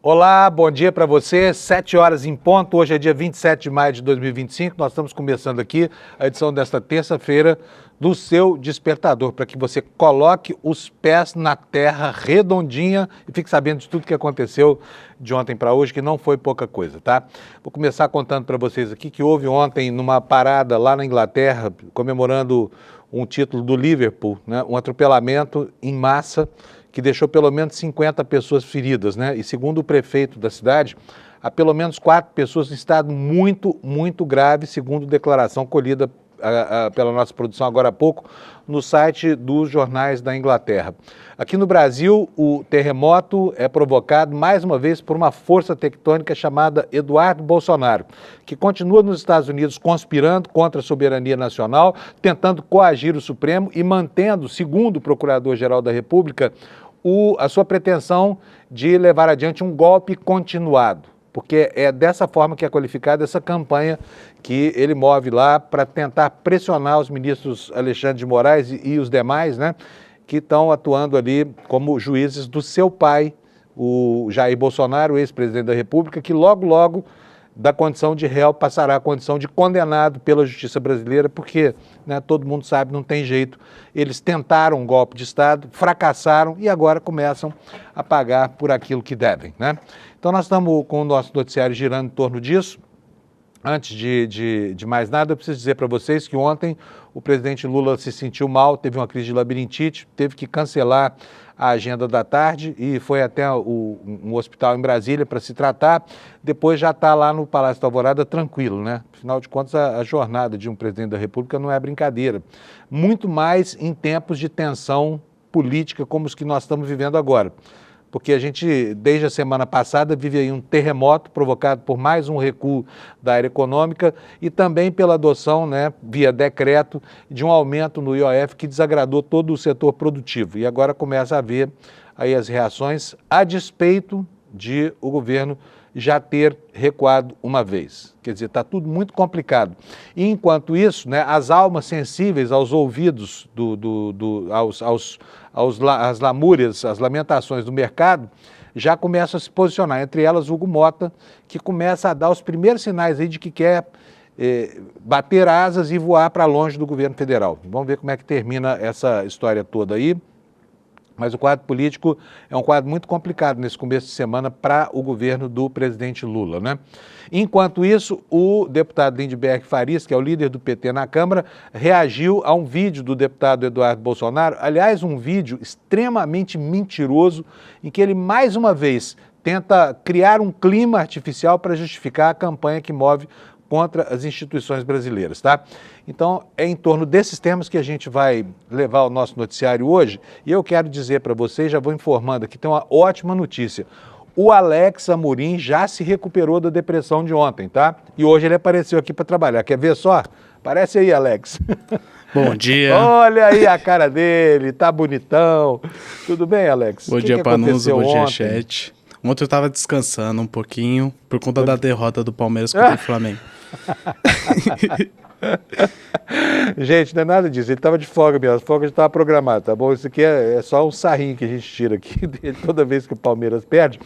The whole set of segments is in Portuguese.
Olá, bom dia para você, 7 horas em ponto, hoje é dia 27 de maio de 2025, nós estamos começando aqui a edição desta terça-feira do seu Despertador, para que você coloque os pés na terra redondinha e fique sabendo de tudo que aconteceu de ontem para hoje, que não foi pouca coisa, tá? Vou começar contando para vocês aqui que houve ontem numa parada lá na Inglaterra, comemorando um título do Liverpool, né? Um atropelamento em massa, que deixou pelo menos 50 pessoas feridas, né? E segundo o prefeito da cidade, há pelo menos 4 pessoas em estado muito grave, segundo declaração colhida pela nossa produção agora há pouco, no site dos jornais da Inglaterra. Aqui no Brasil, o terremoto é provocado, mais uma vez, por uma força tectônica chamada Eduardo Bolsonaro, que continua nos Estados Unidos conspirando contra a soberania nacional, tentando coagir o Supremo e mantendo, segundo o Procurador-Geral da República, a sua pretensão de levar adiante um golpe continuado, porque é dessa forma que é qualificada essa campanha que ele move lá para tentar pressionar os ministros Alexandre de Moraes e os demais, né, que estão atuando ali como juízes do seu pai, o Jair Bolsonaro, ex-presidente da República, que logo da condição de réu passará à condição de condenado pela justiça brasileira, porque, né, todo mundo sabe, não tem jeito. Eles tentaram um golpe de Estado, fracassaram e agora começam a pagar por aquilo que devem, né? Então nós estamos com o nosso noticiário girando em torno disso. Antes de mais nada, eu preciso dizer para vocês que ontem o presidente Lula se sentiu mal, teve uma crise de labirintite, teve que cancelar a agenda da tarde e foi até um hospital em Brasília para se tratar. Depois já está lá no Palácio da Alvorada tranquilo, né? Afinal de contas, a jornada de um presidente da República não é brincadeira. Muito mais em tempos de tensão política como os que nós estamos vivendo agora. Porque a gente, desde a semana passada, vive aí um terremoto provocado por mais um recuo da área econômica e também pela adoção, né, via decreto, de um aumento no IOF que desagradou todo o setor produtivo. E agora começa a haver aí as reações a despeito de o governo já ter recuado uma vez. Quer dizer, está tudo muito complicado. E enquanto isso, né, as almas sensíveis aos ouvidos, às lamúrias, às lamentações do mercado, já começam a se posicionar. Entre elas, Hugo Mota, que começa a dar os primeiros sinais aí de que quer bater asas e voar para longe do governo federal. Vamos ver como é que termina essa história toda aí. Mas o quadro político é um quadro muito complicado nesse começo de semana para o governo do presidente Lula, né? Enquanto isso, o deputado Lindbergh Farias, que é o líder do PT na Câmara, reagiu a um vídeo do deputado Eduardo Bolsonaro, aliás, um vídeo extremamente mentiroso, em que ele, mais uma vez, tenta criar um clima artificial para justificar a campanha que move contra as instituições brasileiras, tá? Então, é em torno desses temas que a gente vai levar o nosso noticiário hoje, e eu quero dizer para vocês, já vou informando aqui, tem uma ótima notícia. O Alex Amorim já se recuperou da depressão de ontem, tá? E hoje ele apareceu aqui para trabalhar. Quer ver só? Aparece aí, Alex. Bom dia. Olha aí a cara dele, tá bonitão. Tudo bem, Alex? Bom dia, Panuso, bom dia, chat. Ontem eu tava descansando um pouquinho por conta da derrota do Palmeiras contra o Flamengo. Gente, não é nada disso, ele estava de folga mesmo, a folga já estava programada, tá bom? Isso aqui é só um sarrinho que a gente tira aqui dele toda vez que o Palmeiras perde.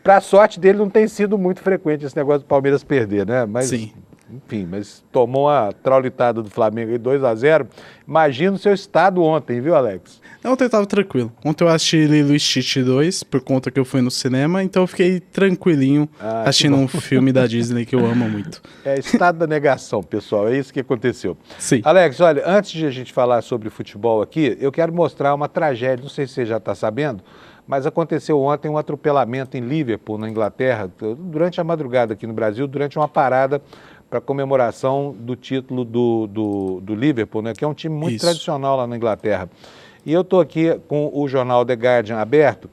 Para sorte dele, não tem sido muito frequente esse negócio do Palmeiras perder, né? Mas, sim. Enfim, mas tomou uma traulitada do Flamengo aí 2-0. Imagina o seu estado ontem, viu, Alex? Ontem eu tava tranquilo. Ontem eu assisti Lilo e Stitch 2, por conta que eu fui no cinema, então eu fiquei tranquilinho assistindo um filme da Disney que eu amo muito. É estado da negação, pessoal, é isso que aconteceu. Sim. Alex, olha, antes de a gente falar sobre futebol aqui, eu quero mostrar uma tragédia, não sei se você já está sabendo, mas aconteceu ontem um atropelamento em Liverpool, na Inglaterra, durante a madrugada aqui no Brasil, durante uma parada para comemoração do título do Liverpool, né, que é um time muito tradicional lá na Inglaterra. E eu estou aqui com o jornal The Guardian aberto,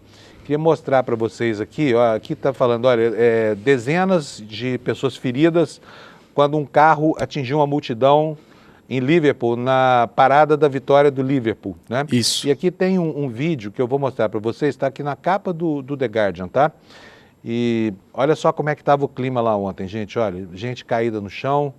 queria mostrar para vocês aqui, ó, aqui está falando, olha, dezenas de pessoas feridas quando um carro atingiu uma multidão em Liverpool, na parada da vitória do Liverpool, né? Isso. E aqui tem um vídeo que eu vou mostrar para vocês, está aqui na capa do The Guardian, tá? E olha só como é que estava o clima lá ontem, gente, olha, gente caída no chão,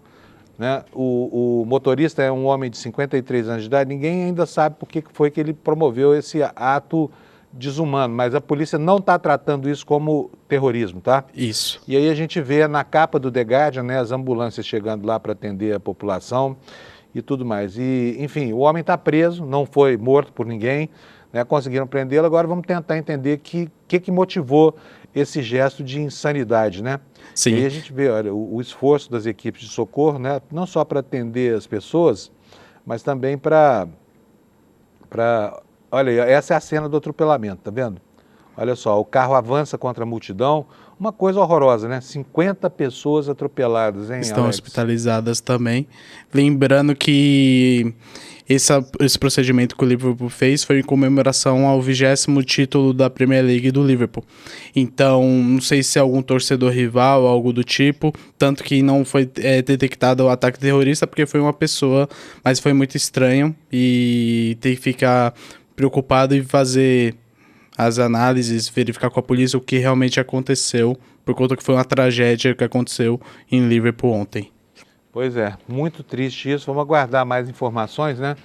né? O motorista é um homem de 53 anos de idade, ninguém ainda sabe por que foi que ele promoveu esse ato desumano, mas a polícia não está tratando isso como terrorismo, tá? Isso. E aí a gente vê na capa do The Guardian, né, as ambulâncias chegando lá para atender a população e tudo mais. E, enfim, o homem está preso, não foi morto por ninguém, né, conseguiram prendê-lo. Agora vamos tentar entender que motivou esse gesto de insanidade, né? Sim. E aí a gente vê, olha, o esforço das equipes de socorro, né, não só para atender as pessoas, mas também para... Olha, essa é a cena do atropelamento, tá vendo? Olha só, o carro avança contra a multidão, uma coisa horrorosa, né? 50 pessoas atropeladas, hein, Estão Alex? hospitalizadas também. Lembrando que esse procedimento que o Liverpool fez foi em comemoração ao 20º título da Premier League do Liverpool. Então, não sei se é algum torcedor rival ou algo do tipo, tanto que não foi detectado o ataque terrorista porque foi uma pessoa, mas foi muito estranho e tem que ficar preocupado e fazer as análises, verificar com a polícia o que realmente aconteceu, por conta que foi uma tragédia que aconteceu em Liverpool ontem. Pois é, muito triste isso. Vamos aguardar mais informações, né?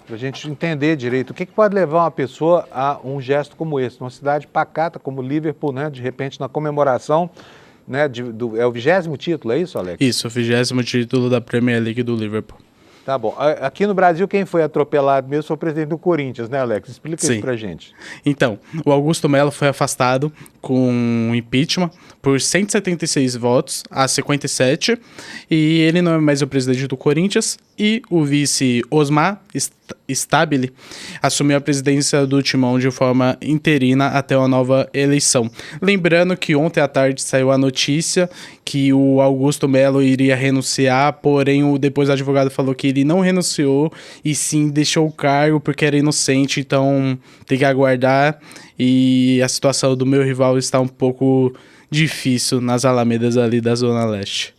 Para a gente entender direito o que pode levar uma pessoa a um gesto como esse. Numa cidade pacata como Liverpool, né? De repente, na comemoração, né? É o 20º título, é isso, Alex? Isso, o 20º título da Premier League do Liverpool. Tá bom. Aqui no Brasil, quem foi atropelado mesmo foi o presidente do Corinthians, né, Alex? Explica isso pra gente. Então, o Augusto Melo foi afastado com impeachment por 176 votos a 57 e ele não é mais o presidente do Corinthians e o vice Osmar Stabile assumiu a presidência do Timão de forma interina até uma nova eleição. Lembrando que ontem à tarde saiu a notícia que o Augusto Melo iria renunciar, porém depois o advogado falou que ele não renunciou e sim deixou o cargo porque era inocente, então tem que aguardar. E a situação do meu rival está um pouco difícil nas alamedas ali da Zona Leste.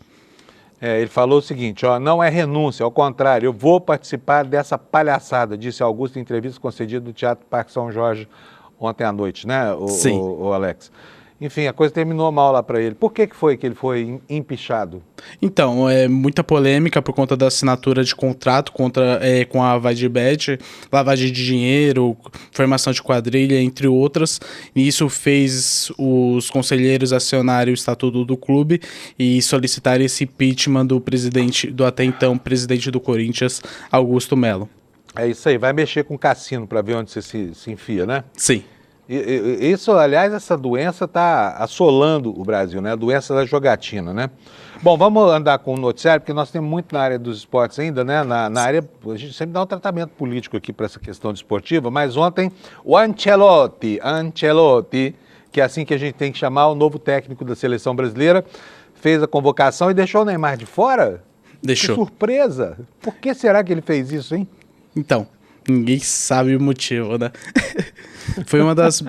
Ele falou o seguinte, ó, não é renúncia, ao contrário, eu vou participar dessa palhaçada, disse Augusto em entrevista concedida do Teatro Parque São Jorge ontem à noite, né, o Alex? Enfim, a coisa terminou mal lá para ele. Por que foi que ele foi empichado? Então, é muita polêmica por conta da assinatura de contrato com a Vadibet, lavagem de dinheiro, formação de quadrilha, entre outras. E isso fez os conselheiros acionarem o estatuto do clube e solicitar esse impeachment do até então presidente do Corinthians, Augusto Melo. É isso aí, vai mexer com o cassino para ver onde você se enfia, né? Sim. Isso, aliás, essa doença está assolando o Brasil, né? A doença da jogatina, né? Bom, vamos andar com o noticiário, porque nós temos muito na área dos esportes ainda, né? Na área, a gente sempre dá um tratamento político aqui para essa questão desportiva, mas ontem o Ancelotti, que é assim que a gente tem que chamar o novo técnico da seleção brasileira, fez a convocação e deixou o Neymar de fora? Deixou. Que surpresa! Por que será que ele fez isso, hein? Então, ninguém sabe o motivo, né? Foi uma das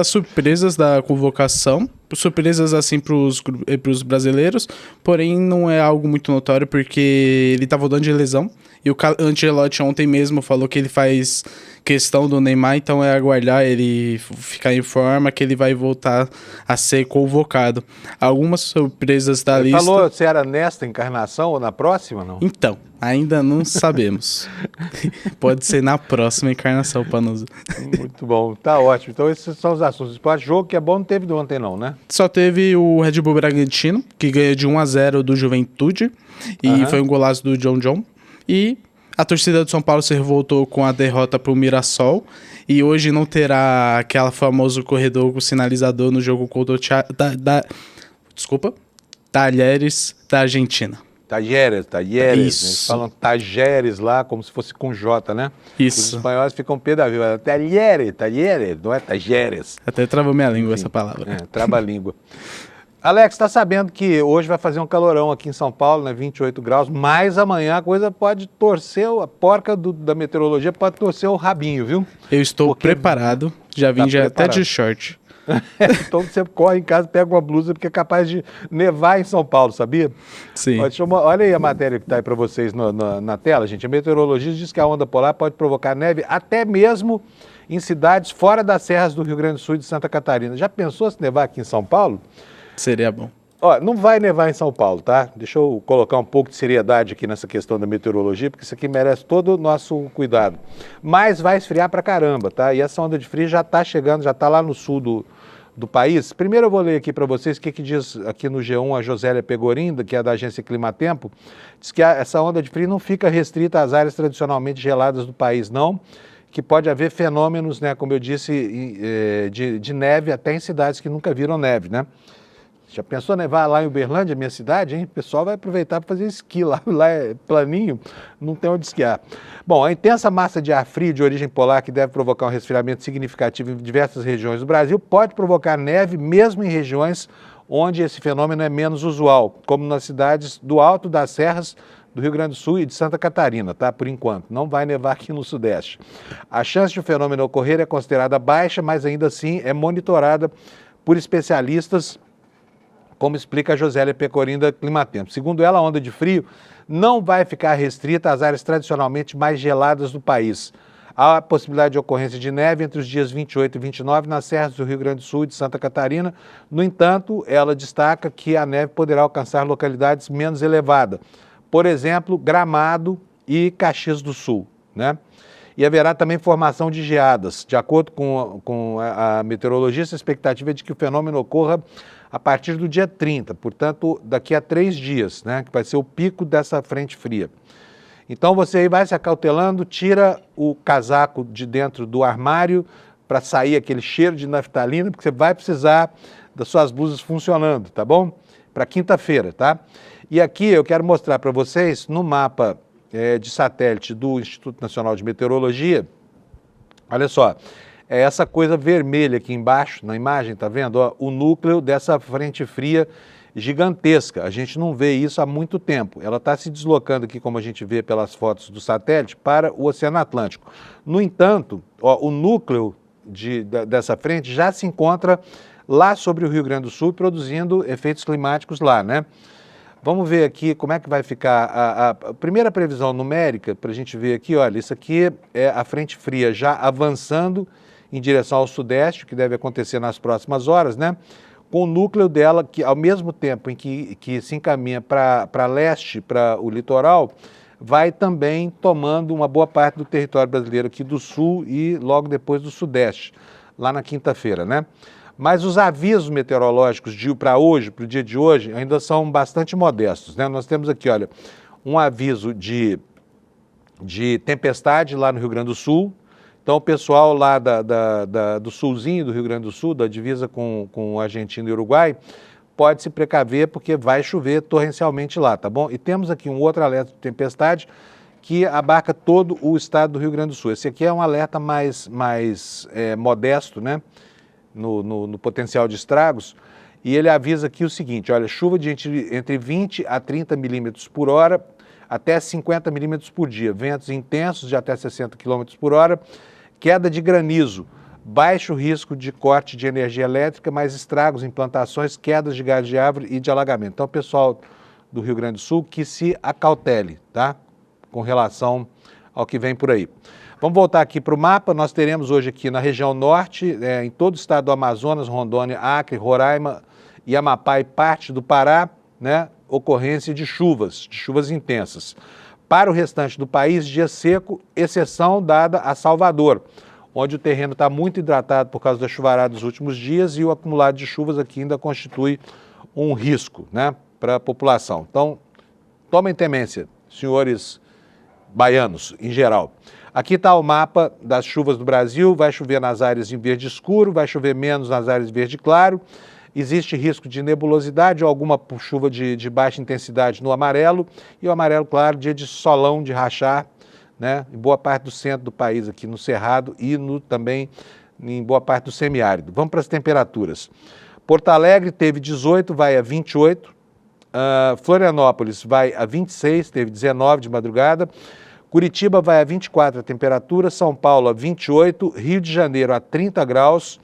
surpresas da convocação, surpresas assim pros brasileiros, porém não é algo muito notório porque ele tá voltando de lesão e o Ancelotti ontem mesmo falou que ele faz questão do Neymar, então é aguardar ele ficar em forma que ele vai voltar a ser convocado. Algumas surpresas da lista... Falou se era nesta encarnação ou na próxima, não? Então, ainda não sabemos. Pode ser na próxima encarnação, Panuso. Muito bom, tá ótimo. Então esses são os assuntos do esporte. Jogo que é bom não teve de ontem não, né? Só teve o Red Bull Bragantino, que ganhou de 1-0 do Juventude, e foi um golaço do John. E a torcida do São Paulo se revoltou com a derrota para o Mirassol, e hoje não terá aquele famoso corredor com sinalizador no jogo contra o Talheres da Argentina. Talheres. Isso. Eles falam Tajeres lá, como se fosse com J, né? Isso. Os espanhóis ficam pé da vida. Talheres, não é Tajeres. Até travou minha língua essa palavra. Trava a língua. Alex, está sabendo que hoje vai fazer um calorão aqui em São Paulo, né? 28 graus, mas amanhã a coisa pode torcer, a porca da meteorologia pode torcer o rabinho, viu? Eu estou preparado, já vim até de short. Então você corre em casa, pega uma blusa, porque é capaz de nevar em São Paulo, sabia? Sim. Olha aí a matéria que está aí para vocês na tela, gente. A meteorologista diz que a onda polar pode provocar neve até mesmo em cidades fora das serras do Rio Grande do Sul e de Santa Catarina. Já pensou se nevar aqui em São Paulo? Seria bom. Ó, não vai nevar em São Paulo, tá? Deixa eu colocar um pouco de seriedade aqui nessa questão da meteorologia, porque isso aqui merece todo o nosso cuidado. Mas vai esfriar pra caramba, tá? E essa onda de frio já tá chegando, já tá lá no sul do país. Primeiro eu vou ler aqui para vocês o que diz aqui no G1 a Josélia Pegorinda, que é da agência Climatempo. Diz que essa onda de frio não fica restrita às áreas tradicionalmente geladas do país, não. Que pode haver fenômenos, né, como eu disse, de neve até em cidades que nunca viram neve, né? Já pensou nevar lá em Uberlândia, minha cidade, hein? O pessoal vai aproveitar para fazer esqui lá é planinho, não tem onde esquiar. Bom, a intensa massa de ar frio de origem polar que deve provocar um resfriamento significativo em diversas regiões do Brasil pode provocar neve mesmo em regiões onde esse fenômeno é menos usual, como nas cidades do Alto das Serras, do Rio Grande do Sul e de Santa Catarina, tá? Por enquanto. Não vai nevar aqui no Sudeste. A chance de o fenômeno ocorrer é considerada baixa, mas ainda assim é monitorada por especialistas, como explica a Josélia Pecorinda Climatempo. Segundo ela, a onda de frio não vai ficar restrita às áreas tradicionalmente mais geladas do país. Há a possibilidade de ocorrência de neve entre os dias 28 e 29 nas serras do Rio Grande do Sul e de Santa Catarina. No entanto, ela destaca que a neve poderá alcançar localidades menos elevadas. Por exemplo, Gramado e Caxias do Sul, né? E haverá também formação de geadas. De acordo com a meteorologista, a expectativa é de que o fenômeno ocorra a partir do dia 30, portanto, daqui a 3 dias, né, que vai ser o pico dessa frente fria. Então você aí vai se acautelando, tira o casaco de dentro do armário para sair aquele cheiro de naftalina, porque você vai precisar das suas blusas funcionando, tá bom? Para quinta-feira, tá? E aqui eu quero mostrar para vocês, no mapa de satélite do Instituto Nacional de Meteorologia, olha só, é essa coisa vermelha aqui embaixo, na imagem, tá vendo? Ó, o núcleo dessa frente fria gigantesca. A gente não vê isso há muito tempo. Ela está se deslocando aqui, como a gente vê pelas fotos do satélite, para o Oceano Atlântico. No entanto, ó, o núcleo dessa frente já se encontra lá sobre o Rio Grande do Sul, produzindo efeitos climáticos lá, né? Vamos ver aqui como é que vai ficar a primeira previsão numérica, para a gente ver aqui, olha, isso aqui é a frente fria já avançando em direção ao sudeste, que deve acontecer nas próximas horas, né? Com o núcleo dela, que ao mesmo tempo em que se encaminha para leste, para o litoral, vai também tomando uma boa parte do território brasileiro aqui do sul e logo depois do sudeste, lá na quinta-feira, né? Mas os avisos meteorológicos para hoje, para o dia de hoje, ainda são bastante modestos, né? Nós temos aqui, olha, um aviso de tempestade lá no Rio Grande do Sul. Então, o pessoal lá do sulzinho do Rio Grande do Sul, da divisa com a Argentina e Uruguai, pode se precaver porque vai chover torrencialmente lá, tá bom? E temos aqui um outro alerta de tempestade que abarca todo o estado do Rio Grande do Sul. Esse aqui é um alerta mais modesto, né? No potencial de estragos, e ele avisa aqui o seguinte, olha, chuva de entre 20 a 30 milímetros por hora, até 50 milímetros por dia, ventos intensos de até 60 quilômetros por hora, queda de granizo, baixo risco de corte de energia elétrica, mais estragos em plantações, quedas de galhos de árvore e de alagamento. Então, pessoal do Rio Grande do Sul, que se acautele, tá? Com relação ao que vem por aí. Vamos voltar aqui para o mapa. Nós teremos hoje aqui na região norte, em todo o estado do Amazonas, Rondônia, Acre, Roraima e Amapá e parte do Pará, né, ocorrência de chuvas intensas. Para o restante do país, dia seco, exceção dada a Salvador, onde o terreno está muito hidratado por causa da chuvarada dos últimos dias e o acumulado de chuvas aqui ainda constitui um risco, né, para a população. Então, tomem temência, senhores baianos, em geral. Aqui está o mapa das chuvas do Brasil, vai chover nas áreas em verde escuro, vai chover menos nas áreas verde claro, existe risco de nebulosidade ou alguma chuva de baixa intensidade no amarelo, e o amarelo claro, dia de solão, de rachar, né, em boa parte do centro do país, aqui no Cerrado e também em boa parte do semiárido. Vamos para as temperaturas. Porto Alegre teve 18, vai a 28, Florianópolis vai a 26, teve 19 de madrugada, Curitiba vai a 24 a temperatura, São Paulo a 28, Rio de Janeiro a 30 graus,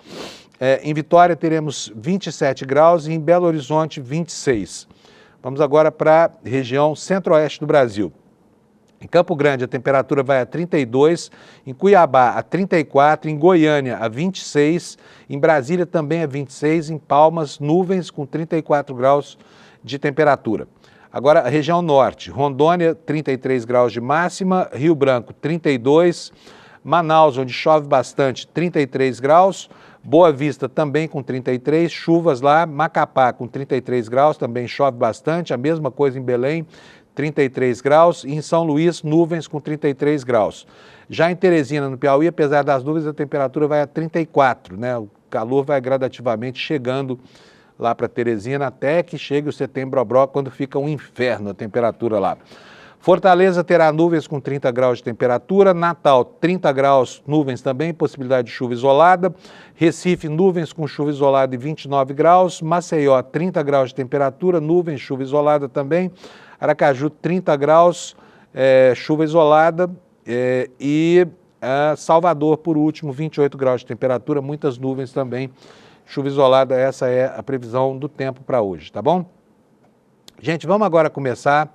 em Vitória teremos 27 graus e em Belo Horizonte 26. Vamos agora para a região centro-oeste do Brasil. Em Campo Grande, a temperatura vai a 32, em Cuiabá a 34, em Goiânia a 26, em Brasília também a 26, em Palmas, nuvens com 34 graus de temperatura. Agora, a região norte, Rondônia, 33 graus de máxima, Rio Branco, 32, Manaus, onde chove bastante, 33 graus, Boa Vista também com 33, chuvas lá, Macapá com 33 graus, também chove bastante, a mesma coisa em Belém, 33 graus, e em São Luís, nuvens com 33 graus. Já em Teresina, no Piauí, apesar das nuvens, a temperatura vai a 34, né? O calor vai gradativamente chegando lá para Teresina, até que chegue o setembro-obró, quando fica um inferno a temperatura lá. Fortaleza terá nuvens com 30 graus de temperatura, Natal 30 graus, nuvens também, possibilidade de chuva isolada, Recife nuvens com chuva isolada e 29 graus, Maceió 30 graus de temperatura, nuvens, chuva isolada também, Aracaju 30 graus, chuva isolada e Salvador, por último, 28 graus de temperatura, muitas nuvens também, chuva isolada. Essa é a previsão do tempo para hoje, tá bom? Gente, vamos agora começar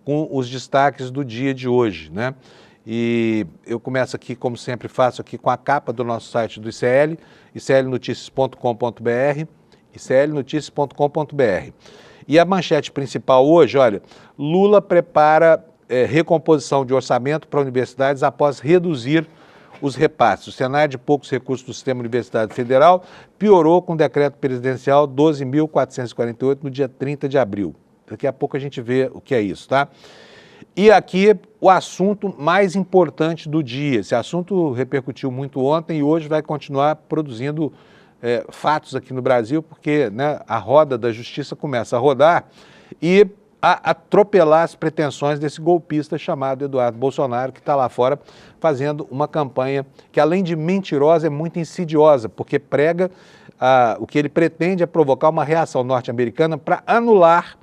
com os destaques do dia de hoje, né? E eu começo aqui, como sempre faço, aqui com a capa do nosso site do ICL, iclnoticias.com.br, iclnoticias.com.br. E a manchete principal hoje, olha, Lula prepara recomposição de orçamento para universidades após reduzir os repasses. O cenário de poucos recursos do sistema universitário federal piorou com o decreto presidencial 12.448 no dia 30 de abril. Daqui a pouco a gente vê o que é isso, tá? E aqui o assunto mais importante do dia. Esse assunto repercutiu muito ontem e hoje vai continuar produzindo fatos aqui no Brasil, porque, né, a roda da justiça começa a rodar e a atropelar as pretensões desse golpista chamado Eduardo Bolsonaro, que está lá fora fazendo uma campanha que, além de mentirosa, é muito insidiosa, porque prega o que ele pretende é provocar uma reação norte-americana para anular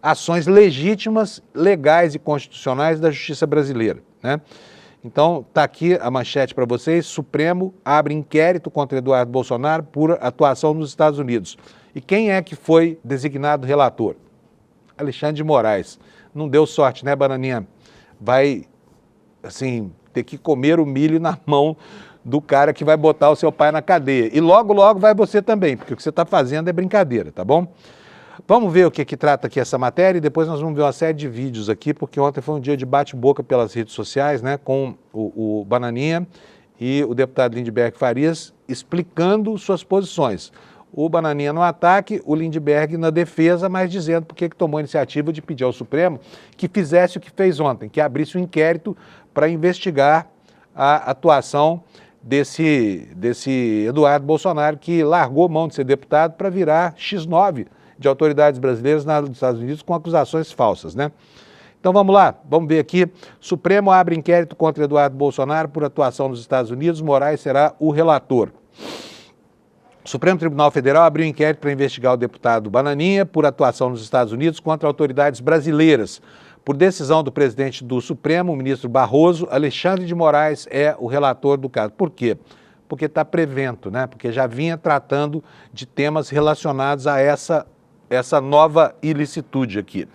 ações legítimas, legais e constitucionais da justiça brasileira, né? Então, está aqui a manchete para vocês: Supremo abre inquérito contra Eduardo Bolsonaro por atuação nos Estados Unidos. E quem é que foi designado relator? Alexandre de Moraes. Não deu sorte, né, Bananinha? Vai, assim, ter que comer o milho na mão do cara que vai botar o seu pai na cadeia. E logo, logo vai você também, porque o que você está fazendo é brincadeira, tá bom? Vamos ver o que trata aqui essa matéria e depois nós vamos ver uma série de vídeos aqui, porque ontem foi um dia de bate-boca pelas redes sociais, né, com o Bananinha e o deputado Lindbergh Farias explicando suas posições. O Bananinha no ataque, o Lindbergh na defesa, mas dizendo por que tomou a iniciativa de pedir ao Supremo que fizesse o que fez ontem, que abrisse um inquérito para investigar a atuação desse Eduardo Bolsonaro, que largou mão de ser deputado para virar X9 de autoridades brasileiras nos Estados Unidos com acusações falsas, né? Então vamos lá, vamos ver aqui. Supremo abre inquérito contra Eduardo Bolsonaro por atuação nos Estados Unidos, Moraes será o relator. O Supremo Tribunal Federal abriu inquérito para investigar o deputado Bananinha por atuação nos Estados Unidos contra autoridades brasileiras. Por decisão do presidente do Supremo, o ministro Barroso, Alexandre de Moraes é o relator do caso. Por quê? Porque está prevento, né? Porque já vinha tratando de temas relacionados a essa nova ilicitude aqui.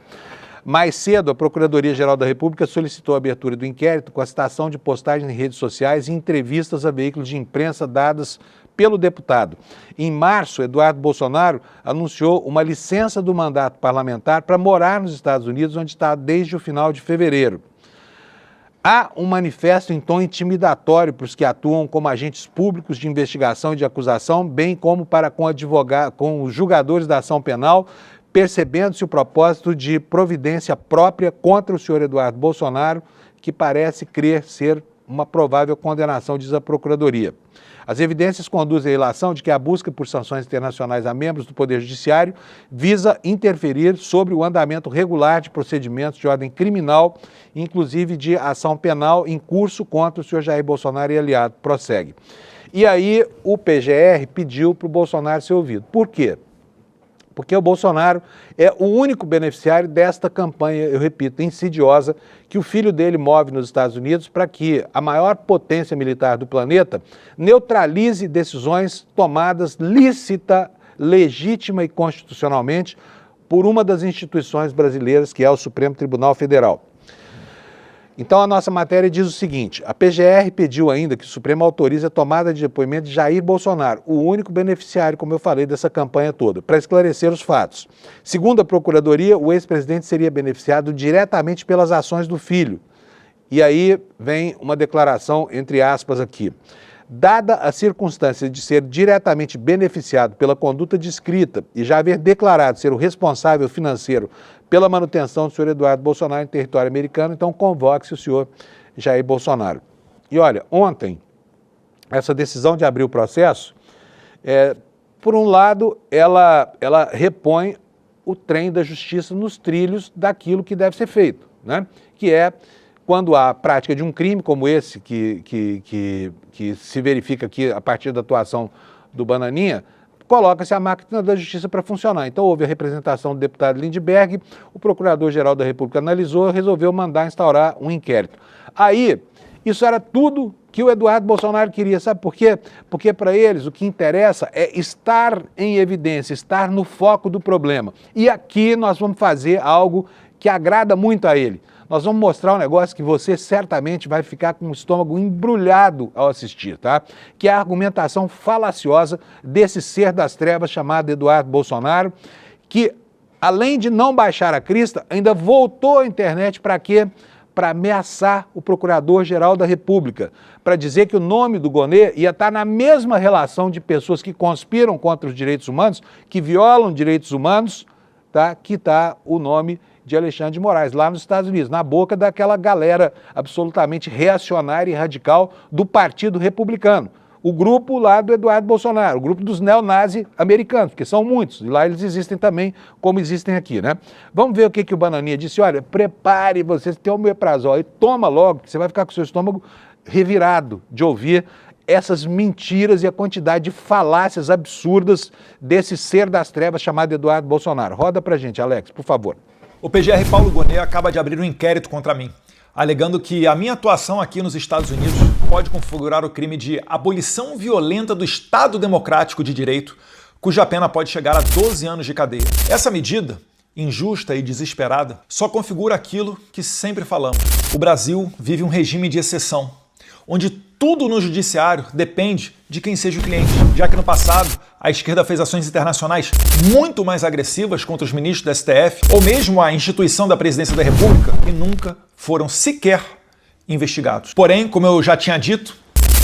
Mais cedo, a Procuradoria-Geral da República solicitou a abertura do inquérito com a citação de postagens em redes sociais e entrevistas a veículos de imprensa dadas pelo deputado. Em março, Eduardo Bolsonaro anunciou uma licença do mandato parlamentar para morar nos Estados Unidos, onde está desde o final de fevereiro. Há um manifesto em tom intimidatório para os que atuam como agentes públicos de investigação e de acusação, bem como para com os julgadores da ação penal, percebendo-se o propósito de providência própria contra o senhor Eduardo Bolsonaro, que parece crer ser uma provável condenação, diz a Procuradoria. As evidências conduzem à ilação de que a busca por sanções internacionais a membros do Poder Judiciário visa interferir sobre o andamento regular de procedimentos de ordem criminal, inclusive de ação penal em curso contra o senhor Jair Bolsonaro e aliado. Prossegue. E aí o PGR pediu para o Bolsonaro ser ouvido. Por quê? Porque o Bolsonaro é o único beneficiário desta campanha, eu repito, insidiosa, que o filho dele move nos Estados Unidos para que a maior potência militar do planeta neutralize decisões tomadas lícita, legítima e constitucionalmente por uma das instituições brasileiras, que é o Supremo Tribunal Federal. Então a nossa matéria diz o seguinte: a PGR pediu ainda que o Supremo autorize a tomada de depoimento de Jair Bolsonaro, o único beneficiário, como eu falei, dessa campanha toda, para esclarecer os fatos. Segundo a Procuradoria, o ex-presidente seria beneficiado diretamente pelas ações do filho. E aí vem uma declaração, entre aspas, aqui. Dada a circunstância de ser diretamente beneficiado pela conduta descrita e já haver declarado ser o responsável financeiro pela manutenção do senhor Eduardo Bolsonaro em território americano, então convoque-se o senhor Jair Bolsonaro. E olha, ontem, essa decisão de abrir o processo, por um lado, ela repõe o trem da justiça nos trilhos daquilo que deve ser feito, né? Que é quando há prática de um crime como esse, que se verifica aqui a partir da atuação do Bananinha, coloca-se a máquina da justiça para funcionar. Então houve a representação do deputado Lindbergh, o Procurador-Geral da República analisou e resolveu mandar instaurar um inquérito. Aí, isso era tudo que o Eduardo Bolsonaro queria, sabe por quê? Porque para eles o que interessa é estar em evidência, estar no foco do problema. E aqui nós vamos fazer algo que agrada muito a ele. Nós vamos mostrar um negócio que você certamente vai ficar com o estômago embrulhado ao assistir, tá? Que é a argumentação falaciosa desse ser das trevas chamado Eduardo Bolsonaro, que, além de não baixar a crista, ainda voltou à internet para quê? Para ameaçar o Procurador-Geral da República, para dizer que o nome do Gonê ia estar na mesma relação de pessoas que conspiram contra os direitos humanos, que violam direitos humanos, tá? Que está o nome de Alexandre de Moraes, lá nos Estados Unidos, na boca daquela galera absolutamente reacionária e radical do Partido Republicano. O grupo lá do Eduardo Bolsonaro, o grupo dos neonazis americanos, porque são muitos, e lá eles existem também, como existem aqui, né? Vamos ver o que o Bananinha disse. Olha, prepare você, tem o omeprazol, e toma logo, que você vai ficar com o seu estômago revirado de ouvir essas mentiras e a quantidade de falácias absurdas desse ser das trevas chamado Eduardo Bolsonaro. Roda pra gente, Alex, por favor. O PGR Paulo Gonet acaba de abrir um inquérito contra mim, alegando que a minha atuação aqui nos Estados Unidos pode configurar o crime de abolição violenta do Estado Democrático de Direito, cuja pena pode chegar a 12 anos de cadeia. Essa medida, injusta e desesperada, só configura aquilo que sempre falamos. O Brasil vive um regime de exceção, onde tudo no judiciário depende de quem seja o cliente, já que no passado a esquerda fez ações internacionais muito mais agressivas contra os ministros do STF ou mesmo a instituição da Presidência da República e nunca foram sequer investigados. Porém, como eu já tinha dito,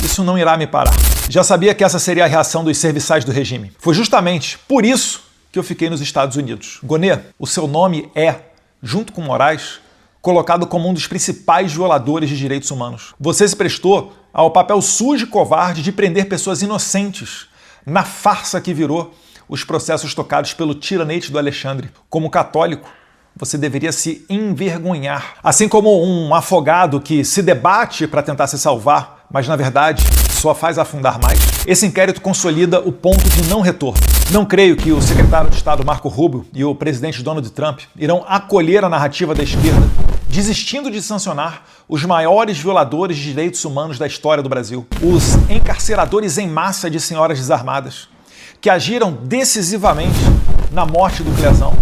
isso não irá me parar. Já sabia que essa seria a reação dos serviçais do regime. Foi justamente por isso que eu fiquei nos Estados Unidos. Gonê, o seu nome é, junto com Moraes, colocado como um dos principais violadores de direitos humanos. Você se prestou ao papel sujo e covarde de prender pessoas inocentes na farsa que virou os processos tocados pelo tiranete do Alexandre. Como católico, você deveria se envergonhar. Assim como um afogado que se debate para tentar se salvar, mas na verdade só faz afundar mais. Esse inquérito consolida o ponto de não retorno. Não creio que o secretário de Estado Marco Rubio e o presidente Donald Trump irão acolher a narrativa da esquerda, desistindo de sancionar os maiores violadores de direitos humanos da história do Brasil, os encarceradores em massa de senhoras desarmadas, que agiram decisivamente na morte do Clezão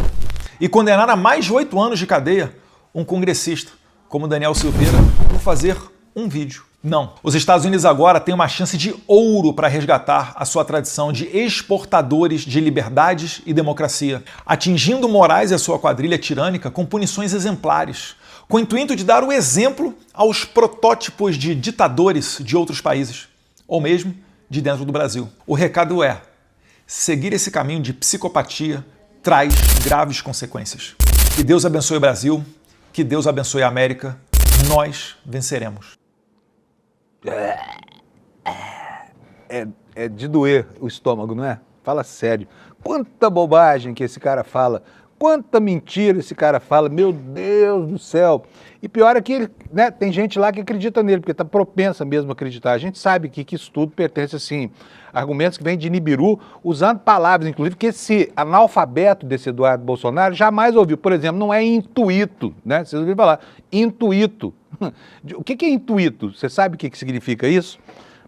e condenaram a mais de 8 anos de cadeia um congressista como Daniel Silveira por fazer um vídeo. Não. Os Estados Unidos agora têm uma chance de ouro para resgatar a sua tradição de exportadores de liberdades e democracia, atingindo Moraes e a sua quadrilha tirânica com punições exemplares, com o intuito de dar o exemplo aos protótipos de ditadores de outros países, ou mesmo de dentro do Brasil. O recado é: seguir esse caminho de psicopatia traz graves consequências. Que Deus abençoe o Brasil, que Deus abençoe a América, nós venceremos. É de doer o estômago, não é? Fala sério. Quanta bobagem que esse cara fala, quanta mentira esse cara fala, meu Deus do céu. E pior é que ele, né, tem gente lá que acredita nele, porque está propensa mesmo a acreditar. A gente sabe que isso tudo pertence, assim, a argumentos que vêm de Nibiru, usando palavras, inclusive, que esse analfabeto desse Eduardo Bolsonaro jamais ouviu. Por exemplo, não é intuito, né? Vocês ouviram falar, intuito. O que é intuito? Você sabe o que significa isso?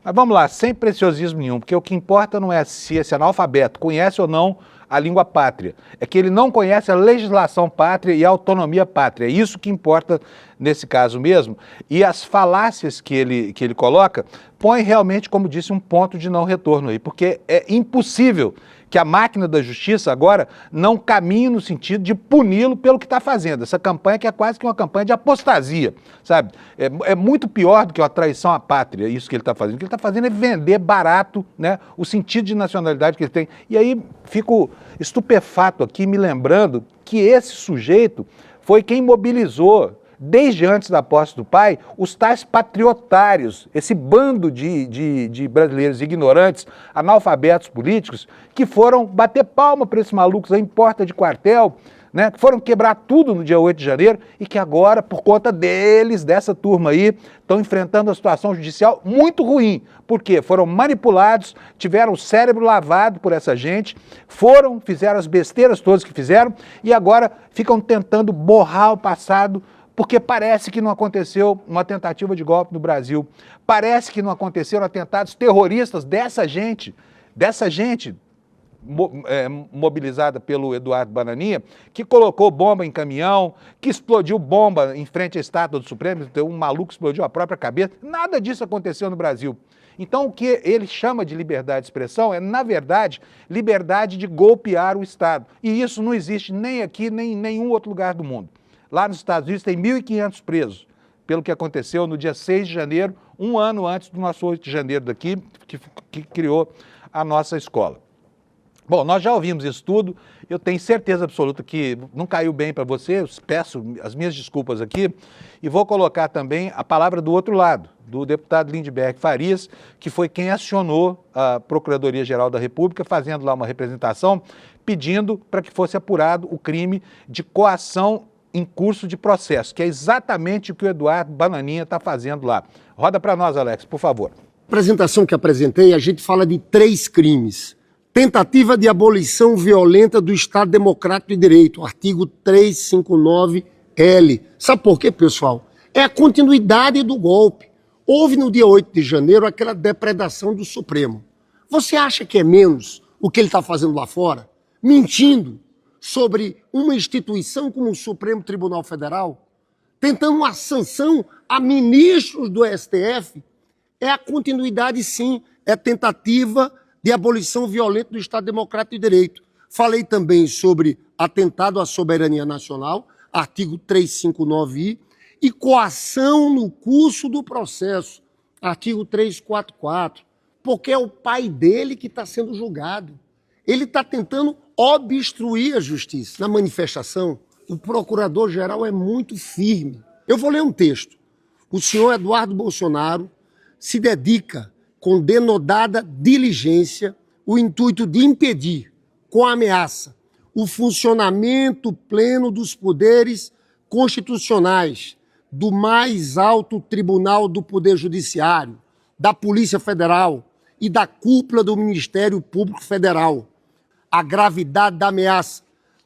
Mas vamos lá, sem preciosismo nenhum, porque o que importa não é se esse analfabeto conhece ou não a língua pátria. É que ele não conhece a legislação pátria e a autonomia pátria. É isso que importa nesse caso mesmo. E as falácias que ele coloca põem realmente, como disse, um ponto de não retorno aí, porque é impossível que a máquina da justiça agora não caminhe no sentido de puni-lo pelo que está fazendo. Essa campanha que é quase que uma campanha de apostasia, sabe? É muito pior do que uma traição à pátria, isso que ele está fazendo. O que ele está fazendo é vender barato, né, o sentido de nacionalidade que ele tem. E aí fico estupefato aqui, me lembrando que esse sujeito foi quem mobilizou, desde antes da posse do pai, os tais patriotários, esse bando de brasileiros ignorantes, analfabetos políticos, que foram bater palma para esses malucos aí em porta de quartel, né, que foram quebrar tudo no dia 8 de janeiro e que agora, por conta deles, dessa turma aí, estão enfrentando uma situação judicial muito ruim. Por quê? Foram manipulados, tiveram o cérebro lavado por essa gente, fizeram as besteiras todas que fizeram e agora ficam tentando borrar o passado, porque parece que não aconteceu uma tentativa de golpe no Brasil, parece que não aconteceram atentados terroristas dessa gente mobilizada pelo Eduardo Bananinha, que colocou bomba em caminhão, que explodiu bomba em frente à estátua do Supremo, um maluco explodiu a própria cabeça. Nada disso aconteceu no Brasil. Então, o que ele chama de liberdade de expressão é, na verdade, liberdade de golpear o Estado. E isso não existe nem aqui, nem em nenhum outro lugar do mundo. Lá nos Estados Unidos tem 1.500 presos, pelo que aconteceu no dia 6 de janeiro, um ano antes do nosso 8 de janeiro daqui, que criou a nossa escola. Bom, nós já ouvimos isso tudo, eu tenho certeza absoluta que não caiu bem para você, eu peço as minhas desculpas aqui, e vou colocar também a palavra do outro lado, do deputado Lindbergh Farias, que foi quem acionou a Procuradoria-Geral da República, fazendo lá uma representação, pedindo para que fosse apurado o crime de coação em curso de processo, que é exatamente o que o Eduardo Bananinha está fazendo lá. Roda para nós, Alex, por favor. Na apresentação que apresentei, a gente fala de 3 crimes. Tentativa de abolição violenta do Estado Democrático de Direito, artigo 359-L. Sabe por quê, pessoal? É a continuidade do golpe. Houve no dia 8 de janeiro aquela depredação do Supremo. Você acha que é menos o que ele está fazendo lá fora? Mentindo sobre uma instituição como o Supremo Tribunal Federal? Tentando uma sanção a ministros do STF? É a continuidade, sim, é tentativa de abolição violenta do Estado Democrático de Direito. Falei também sobre atentado à soberania nacional, artigo 359-I, e coação no curso do processo, artigo 344, porque é o pai dele que está sendo julgado. Ele está tentando obstruir a justiça. Na manifestação, o procurador-geral é muito firme. Eu vou ler um texto. O senhor Eduardo Bolsonaro se dedica com denodada diligência o intuito de impedir, com ameaça, o funcionamento pleno dos poderes constitucionais, do mais alto tribunal do Poder Judiciário, da Polícia Federal e da cúpula do Ministério Público Federal. A gravidade da ameaça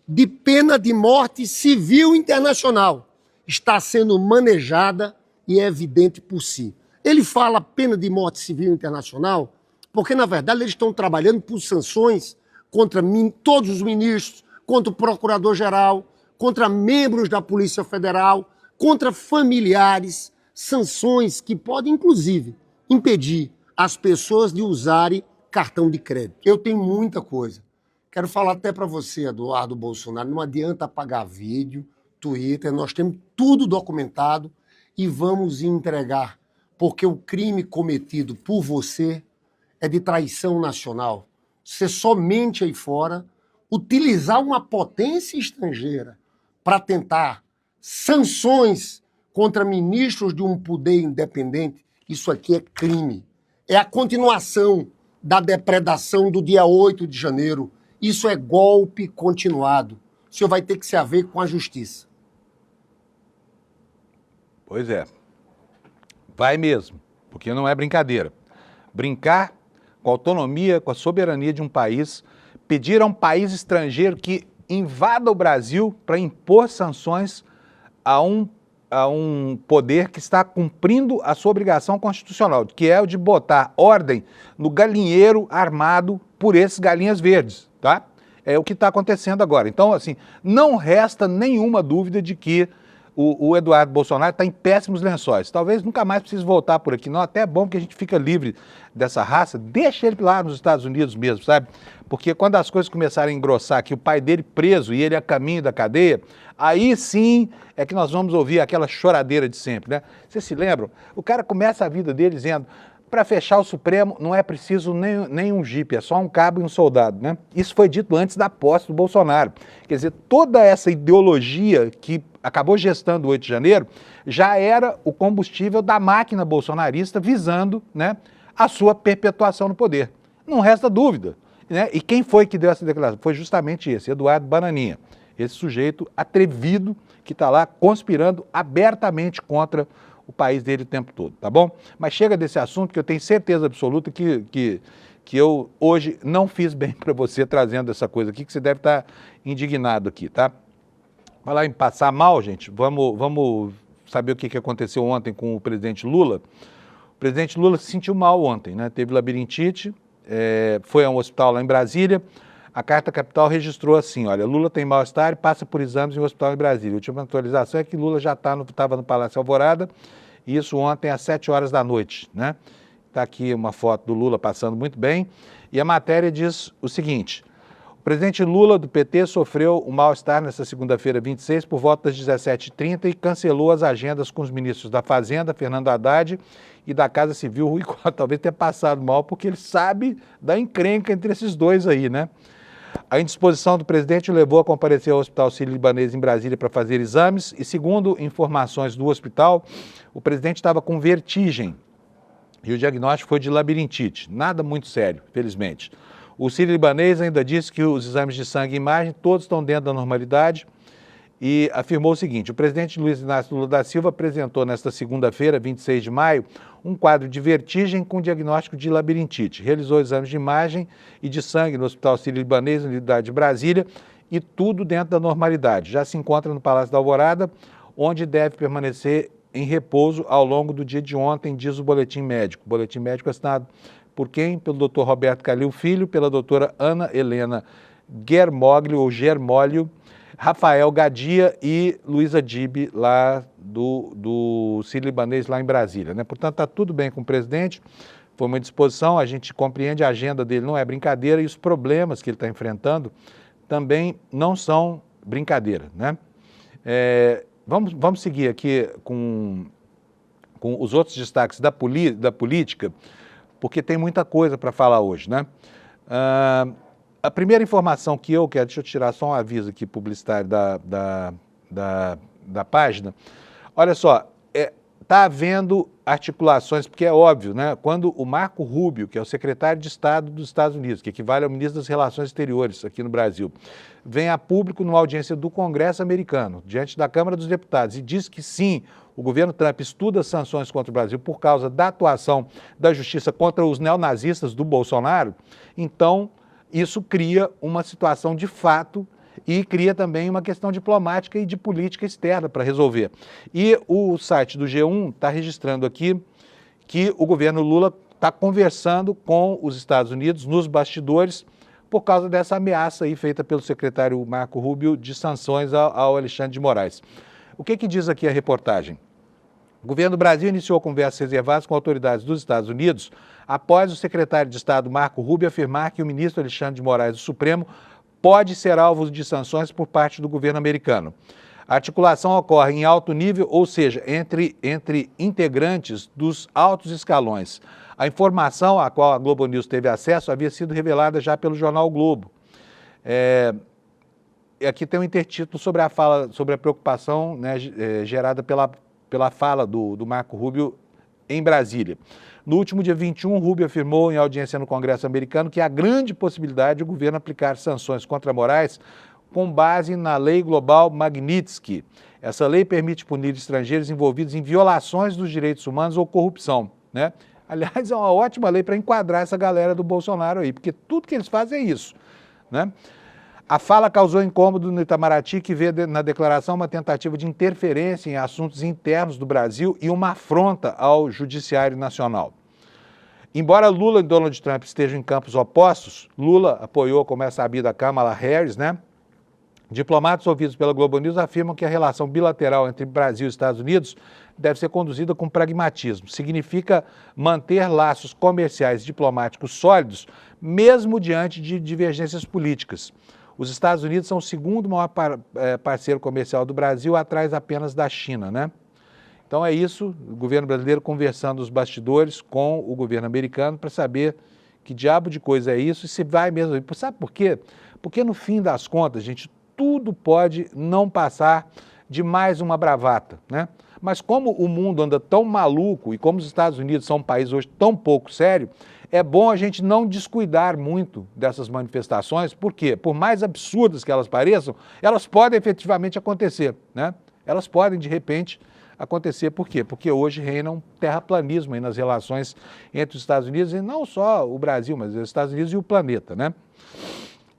de pena de morte civil internacional está sendo manejada e é evidente por si. Ele fala pena de morte civil internacional porque, na verdade, eles estão trabalhando por sanções contra todos os ministros, contra o procurador-geral, contra membros da Polícia Federal, contra familiares, sanções que podem, inclusive, impedir as pessoas de usarem cartão de crédito. Eu tenho muita coisa. Quero falar até para você, Eduardo Bolsonaro, não adianta apagar vídeo, Twitter, nós temos tudo documentado e vamos entregar, porque o crime cometido por você é de traição nacional. Você somente aí fora utilizar uma potência estrangeira para tentar sanções contra ministros de um poder independente, isso aqui é crime. É a continuação da depredação do dia 8 de janeiro. Isso é golpe continuado. O senhor vai ter que se haver com a justiça. Pois é. Vai mesmo, porque não é brincadeira. Brincar com a autonomia, com a soberania de um país, pedir a um país estrangeiro que invada o Brasil para impor sanções a um poder que está cumprindo a sua obrigação constitucional, que é o de botar ordem no galinheiro armado por esses galinhas verdes, tá? É o que está acontecendo agora. Então, assim, não resta nenhuma dúvida de que o Eduardo Bolsonaro está em péssimos lençóis. Talvez nunca mais precise voltar por aqui. Não, até é bom que a gente fica livre dessa raça. Deixa ele lá nos Estados Unidos mesmo, sabe? Porque quando as coisas começarem a engrossar aqui, o pai dele preso e ele a caminho da cadeia, aí sim é que nós vamos ouvir aquela choradeira de sempre, né? Vocês se lembram? O cara começa a vida dele dizendo: para fechar o Supremo não é preciso nem um jipe, é só um cabo e um soldado, né? Isso foi dito antes da posse do Bolsonaro. Quer dizer, toda essa ideologia que acabou gestando o 8 de janeiro já era o combustível da máquina bolsonarista visando, né, a sua perpetuação no poder. Não resta dúvida, né? E quem foi que deu essa declaração? Foi justamente esse, Eduardo Bananinha, esse sujeito atrevido que está lá conspirando abertamente contra o país dele o tempo todo, tá bom? Mas chega desse assunto que eu tenho certeza absoluta que eu hoje não fiz bem para você trazendo essa coisa aqui, que você deve estar indignado aqui, tá? Falar em passar mal, gente, vamos saber o que aconteceu ontem com o presidente Lula. O presidente Lula se sentiu mal ontem, né? Teve labirintite, foi a um hospital lá em Brasília. A Carta Capital registrou assim: olha, Lula tem mal-estar e passa por exames em um hospital em Brasília. A última atualização é que Lula já estava no Palácio Alvorada, e isso ontem às 7 horas da noite, né? Está aqui uma foto do Lula passando muito bem, e a matéria diz o seguinte: o presidente Lula, do PT, sofreu um mal-estar nesta segunda-feira, 26, por volta das 17h30 e cancelou as agendas com os ministros da Fazenda, Fernando Haddad, e da Casa Civil, Rui Costa. Talvez tenha passado mal, porque ele sabe da encrenca entre esses dois aí, né? A indisposição do presidente o levou a comparecer ao Hospital Sírio-Libanês em Brasília para fazer exames e, segundo informações do hospital, o presidente estava com vertigem e o diagnóstico foi de labirintite. Nada muito sério, felizmente. O Sírio-Libanês ainda disse que os exames de sangue e imagem todos estão dentro da normalidade e afirmou o seguinte: o presidente Luiz Inácio Lula da Silva apresentou nesta segunda-feira, 26 de maio, um quadro de vertigem com diagnóstico de labirintite. Realizou exames de imagem e de sangue no Hospital Sírio-Libanês, na unidade de Brasília, e tudo dentro da normalidade. Já se encontra no Palácio da Alvorada, onde deve permanecer em repouso ao longo do dia de ontem, diz o boletim médico. O boletim médico assinado por quem? Pelo Dr. Roberto Calil Filho, pela doutora Ana Helena Germoglio, ou Germólio, Rafael Gadia e Luísa Dib, lá do Sírio-Libanês, lá em Brasília, né? Portanto, está tudo bem com o presidente, foi uma disposição, a gente compreende, a agenda dele não é brincadeira e os problemas que ele está enfrentando também não são brincadeira, né? Vamos seguir aqui com os outros destaques da política, porque tem muita coisa para falar hoje, né? A primeira informação que eu quero, deixa eu tirar só um aviso aqui publicitário da página. Olha só, está havendo articulações, porque é óbvio, né? Quando o Marco Rubio, que é o secretário de Estado dos Estados Unidos, que equivale ao ministro das Relações Exteriores aqui no Brasil, vem a público numa audiência do Congresso americano, diante da Câmara dos Deputados, e diz que sim, o governo Trump estuda sanções contra o Brasil por causa da atuação da justiça contra os neonazistas do Bolsonaro, então isso cria uma situação de fato e cria também uma questão diplomática e de política externa para resolver. E o site do G1 está registrando aqui que o governo Lula está conversando com os Estados Unidos nos bastidores por causa dessa ameaça aí feita pelo secretário Marco Rubio de sanções ao Alexandre de Moraes. O que diz aqui a reportagem? O governo do Brasil iniciou conversas reservadas com autoridades dos Estados Unidos após o secretário de Estado Marco Rubio afirmar que o ministro Alexandre de Moraes do Supremo pode ser alvo de sanções por parte do governo americano. A articulação ocorre em alto nível, ou seja, entre integrantes dos altos escalões. A informação a qual a Globo News teve acesso havia sido revelada já pelo jornal o Globo. Aqui tem um intertítulo sobre a preocupação, né, gerada pela fala do Marco Rubio em Brasília. No último dia 21, Rubio afirmou em audiência no Congresso americano que há grande possibilidade de o governo aplicar sanções contra Moraes com base na Lei Global Magnitsky. Essa lei permite punir estrangeiros envolvidos em violações dos direitos humanos ou corrupção, né? Aliás, é uma ótima lei para enquadrar essa galera do Bolsonaro aí, porque tudo que eles fazem é isso, né? A fala causou incômodo no Itamaraty, que vê na declaração uma tentativa de interferência em assuntos internos do Brasil e uma afronta ao Judiciário Nacional. Embora Lula e Donald Trump estejam em campos opostos, Lula apoiou, como é sabido, a Kamala Harris, né? Diplomatas ouvidos pela Globo News afirmam que a relação bilateral entre Brasil e Estados Unidos deve ser conduzida com pragmatismo. Significa manter laços comerciais e diplomáticos sólidos, mesmo diante de divergências políticas. Os Estados Unidos são o segundo maior parceiro comercial do Brasil, atrás apenas da China, né? Então é isso, o governo brasileiro conversando os bastidores com o governo americano para saber que diabo de coisa é isso e se vai mesmo. Sabe por quê? Porque no fim das contas, gente, tudo pode não passar de mais uma bravata, né? Mas como o mundo anda tão maluco e como os Estados Unidos são um país hoje tão pouco sério, é bom a gente não descuidar muito dessas manifestações, porque por mais absurdas que elas pareçam, elas podem efetivamente acontecer, né? Elas podem, de repente, acontecer. Por quê? Porque hoje reina um terraplanismo aí nas relações entre os Estados Unidos e não só o Brasil, mas os Estados Unidos e o planeta, né?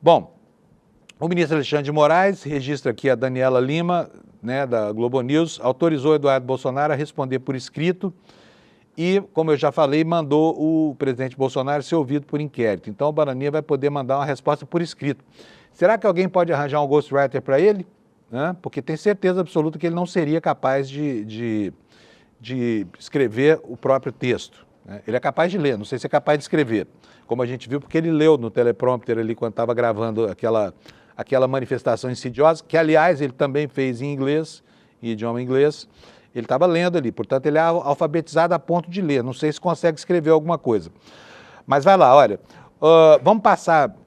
Bom, o ministro Alexandre de Moraes registra aqui a Daniela Lima, né, da Globo News, autorizou Eduardo Bolsonaro a responder por escrito e, como eu já falei, mandou o presidente Bolsonaro ser ouvido por inquérito. Então, o Bananinha vai poder mandar uma resposta por escrito. Será que alguém pode arranjar um ghostwriter para ele? Né? Porque tem certeza absoluta que ele não seria capaz de escrever o próprio texto, né? Ele é capaz de ler, não sei se é capaz de escrever, como a gente viu, porque ele leu no teleprompter ali quando estava gravando aquela manifestação insidiosa, que, aliás, ele também fez em inglês, em idioma inglês. Ele estava lendo ali, portanto, ele é alfabetizado a ponto de ler. Não sei se consegue escrever alguma coisa. Mas vai lá, olha, vamos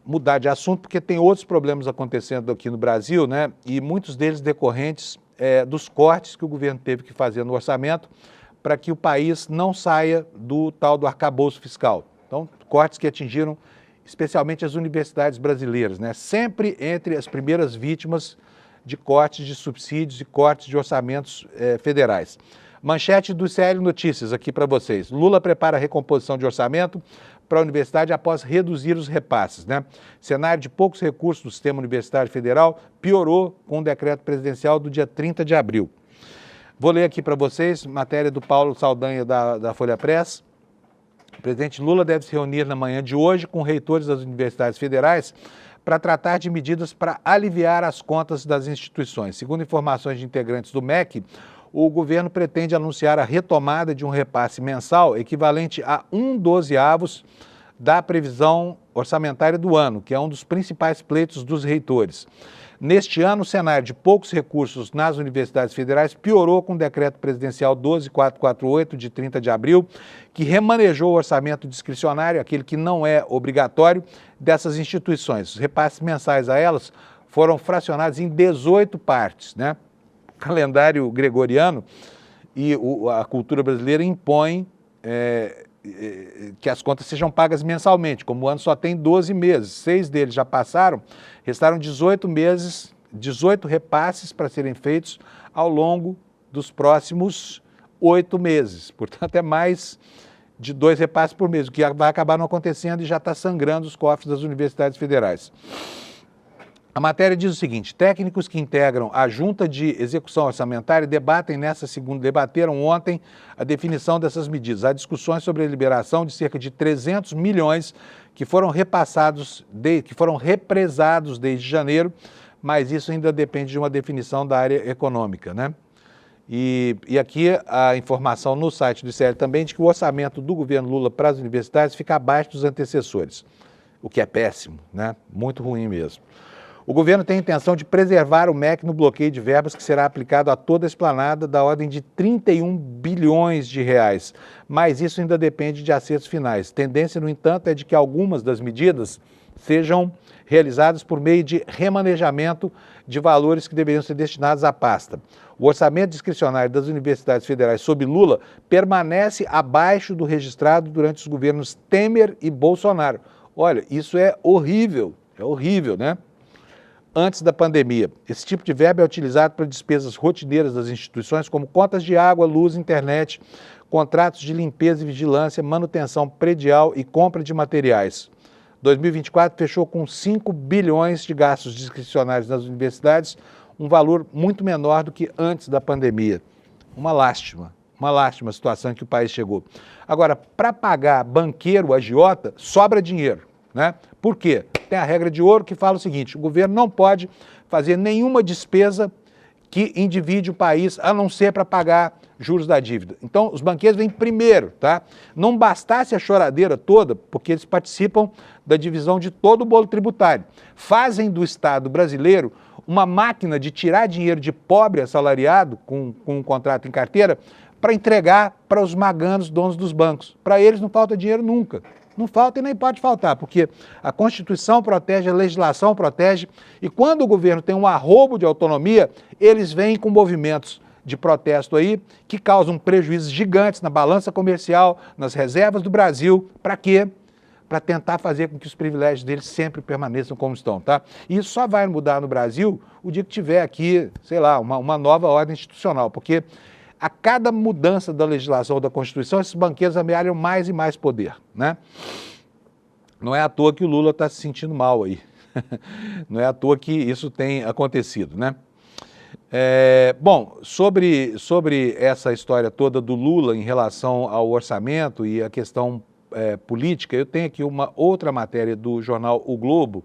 mudar de assunto, porque tem outros problemas acontecendo aqui no Brasil, né? E muitos deles decorrentes dos cortes que o governo teve que fazer no orçamento para que o país não saia do tal do arcabouço fiscal. Então, cortes que atingiram especialmente as universidades brasileiras, né? Sempre entre as primeiras vítimas de cortes de subsídios e cortes de orçamentos federais. Manchete do CL Notícias aqui para vocês. Lula prepara a recomposição de orçamento para a universidade após reduzir os repasses, né? Cenário de poucos recursos do sistema universitário federal piorou com o decreto presidencial do dia 30 de abril. Vou ler aqui para vocês, matéria do Paulo Saldanha da Folha Press. O presidente Lula deve se reunir na manhã de hoje com reitores das universidades federais para tratar de medidas para aliviar as contas das instituições. Segundo informações de integrantes do MEC, o governo pretende anunciar a retomada de um repasse mensal equivalente a 1/12 da previsão orçamentária do ano, que é um dos principais pleitos dos reitores. Neste ano, o cenário de poucos recursos nas universidades federais piorou com o decreto presidencial 12448, de 30 de abril, que remanejou o orçamento discricionário, aquele que não é obrigatório, dessas instituições. Os repasses mensais a elas foram fracionados em 18 partes, né? O calendário gregoriano e a cultura brasileira impõem que as contas sejam pagas mensalmente. Como o ano só tem 12 meses, 6 deles já passaram, restaram 18 meses, 18 repasses para serem feitos ao longo dos próximos 8 meses. Portanto, é mais de 2 repasses por mês, o que vai acabar não acontecendo e já está sangrando os cofres das universidades federais. A matéria diz o seguinte: técnicos que integram a Junta de Execução Orçamentária debateram ontem a definição dessas medidas. Há discussões sobre a liberação de cerca de 300 milhões que foram represados desde janeiro, mas isso ainda depende de uma definição da área econômica, né? E aqui a informação no site do ICL também de que o orçamento do governo Lula para as universidades fica abaixo dos antecessores, o que é péssimo, né? Muito ruim mesmo. O governo tem a intenção de preservar o MEC no bloqueio de verbas que será aplicado a toda a esplanada da ordem de 31 bilhões de reais, mas isso ainda depende de acertos finais. Tendência, no entanto, é de que algumas das medidas sejam realizadas por meio de remanejamento de valores que deveriam ser destinados à pasta. O orçamento discricionário das universidades federais sob Lula permanece abaixo do registrado durante os governos Temer e Bolsonaro. Olha, isso é horrível, né? Antes da pandemia. Esse tipo de verba é utilizado para despesas rotineiras das instituições, como contas de água, luz, internet, contratos de limpeza e vigilância, manutenção predial e compra de materiais. 2024 fechou com 5 bilhões de gastos discricionários nas universidades, um valor muito menor do que antes da pandemia. Uma lástima, Uma lástima a situação em que o país chegou. Agora, para pagar banqueiro, agiota, sobra dinheiro, né? Por quê? Tem a regra de ouro que fala o seguinte: o governo não pode fazer nenhuma despesa que endivide o país, a não ser para pagar juros da dívida. Então, os banqueiros vêm primeiro, tá? Não bastasse a choradeira toda, porque eles participam da divisão de todo o bolo tributário. Fazem do Estado brasileiro uma máquina de tirar dinheiro de pobre assalariado com um contrato em carteira para entregar para os maganos, donos dos bancos. Para eles não falta dinheiro nunca. Não falta e nem pode faltar, porque a Constituição protege, a legislação protege, e quando o governo tem um arrobo de autonomia, eles vêm com movimentos de protesto aí que causam prejuízos gigantes na balança comercial, nas reservas do Brasil. Para quê? Para tentar fazer com que os privilégios deles sempre permaneçam como estão, tá? E isso só vai mudar no Brasil o dia que tiver aqui, sei lá, uma nova ordem institucional, porque a cada mudança da legislação ou da Constituição, esses banqueiros amealham mais e mais poder, né? Não é à toa que o Lula está se sentindo mal aí. Não é à toa que isso tem acontecido, né? Bom, sobre essa história toda do Lula em relação ao orçamento e a questão política, eu tenho aqui uma outra matéria do jornal O Globo,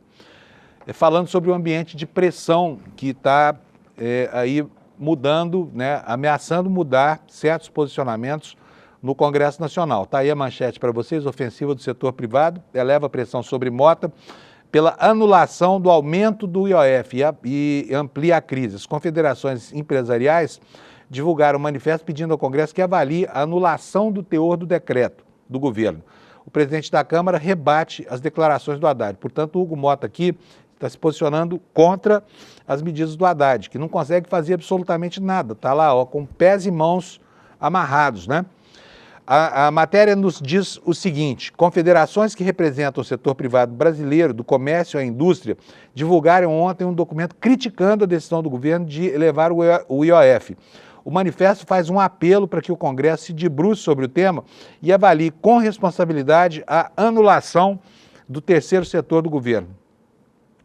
falando sobre o ambiente de pressão que está aí mudando, né, ameaçando mudar certos posicionamentos no Congresso Nacional. Está aí a manchete para vocês: ofensiva do setor privado eleva a pressão sobre Mota pela anulação do aumento do IOF e amplia a crise. As confederações empresariais divulgaram um manifesto pedindo ao Congresso que avalie a anulação do teor do decreto do governo. O presidente da Câmara rebate as declarações do Haddad. Portanto, o Hugo Mota aqui está se posicionando contra as medidas do Haddad, que não consegue fazer absolutamente nada. Está lá, ó, com pés e mãos amarrados, né? A matéria nos diz o seguinte: confederações que representam o setor privado brasileiro, do comércio à indústria, divulgaram ontem um documento criticando a decisão do governo de elevar o IOF. O manifesto faz um apelo para que o Congresso se debruce sobre o tema e avalie com responsabilidade a anulação do terceiro setor do governo.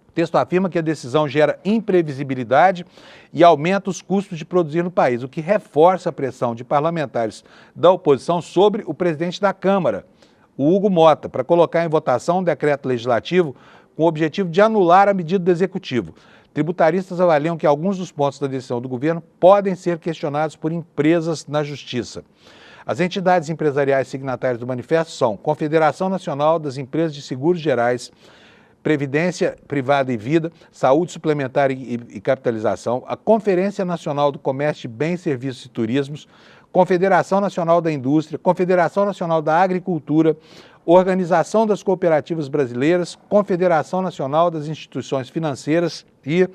O texto afirma que a decisão gera imprevisibilidade e aumenta os custos de produzir no país, o que reforça a pressão de parlamentares da oposição sobre o presidente da Câmara, o Hugo Mota, para colocar em votação um decreto legislativo com o objetivo de anular a medida do Executivo. Tributaristas avaliam que alguns dos pontos da decisão do governo podem ser questionados por empresas na Justiça. As entidades empresariais signatárias do manifesto são Confederação Nacional das Empresas de Seguros Gerais, Previdência Privada e Vida, Saúde Suplementar e Capitalização, a Conferência Nacional do Comércio de Bens, Serviços e Turismos, Confederação Nacional da Indústria, Confederação Nacional da Agricultura, Organização das Cooperativas Brasileiras, Confederação Nacional das Instituições Financeiras e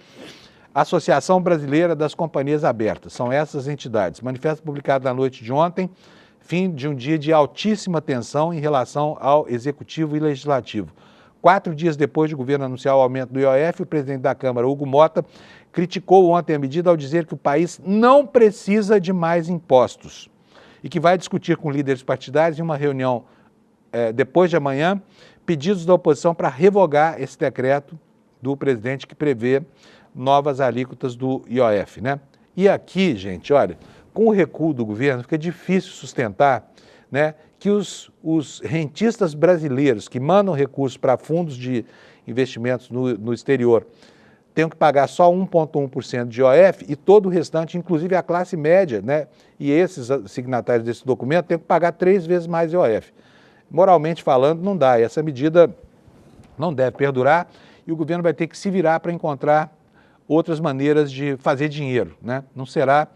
Associação Brasileira das Companhias Abertas. São essas entidades. Manifesto publicado na noite de ontem, fim de um dia de altíssima tensão em relação ao Executivo e Legislativo. 4 dias depois de o governo anunciar o aumento do IOF, o presidente da Câmara, Hugo Mota, criticou ontem a medida ao dizer que o país não precisa de mais impostos e que vai discutir com líderes partidários em uma reunião depois de amanhã pedidos da oposição para revogar esse decreto do presidente que prevê novas alíquotas do IOF, né? E aqui, gente, olha, com o recuo do governo fica difícil sustentar, né, que os rentistas brasileiros que mandam recursos para fundos de investimentos no exterior tenham que pagar só 1,1% de IOF e todo o restante, inclusive a classe média, né, e esses signatários desse documento, têm que pagar 3 vezes mais IOF. Moralmente falando, não dá. Essa medida não deve perdurar e o governo vai ter que se virar para encontrar outras maneiras de fazer dinheiro, né? Não será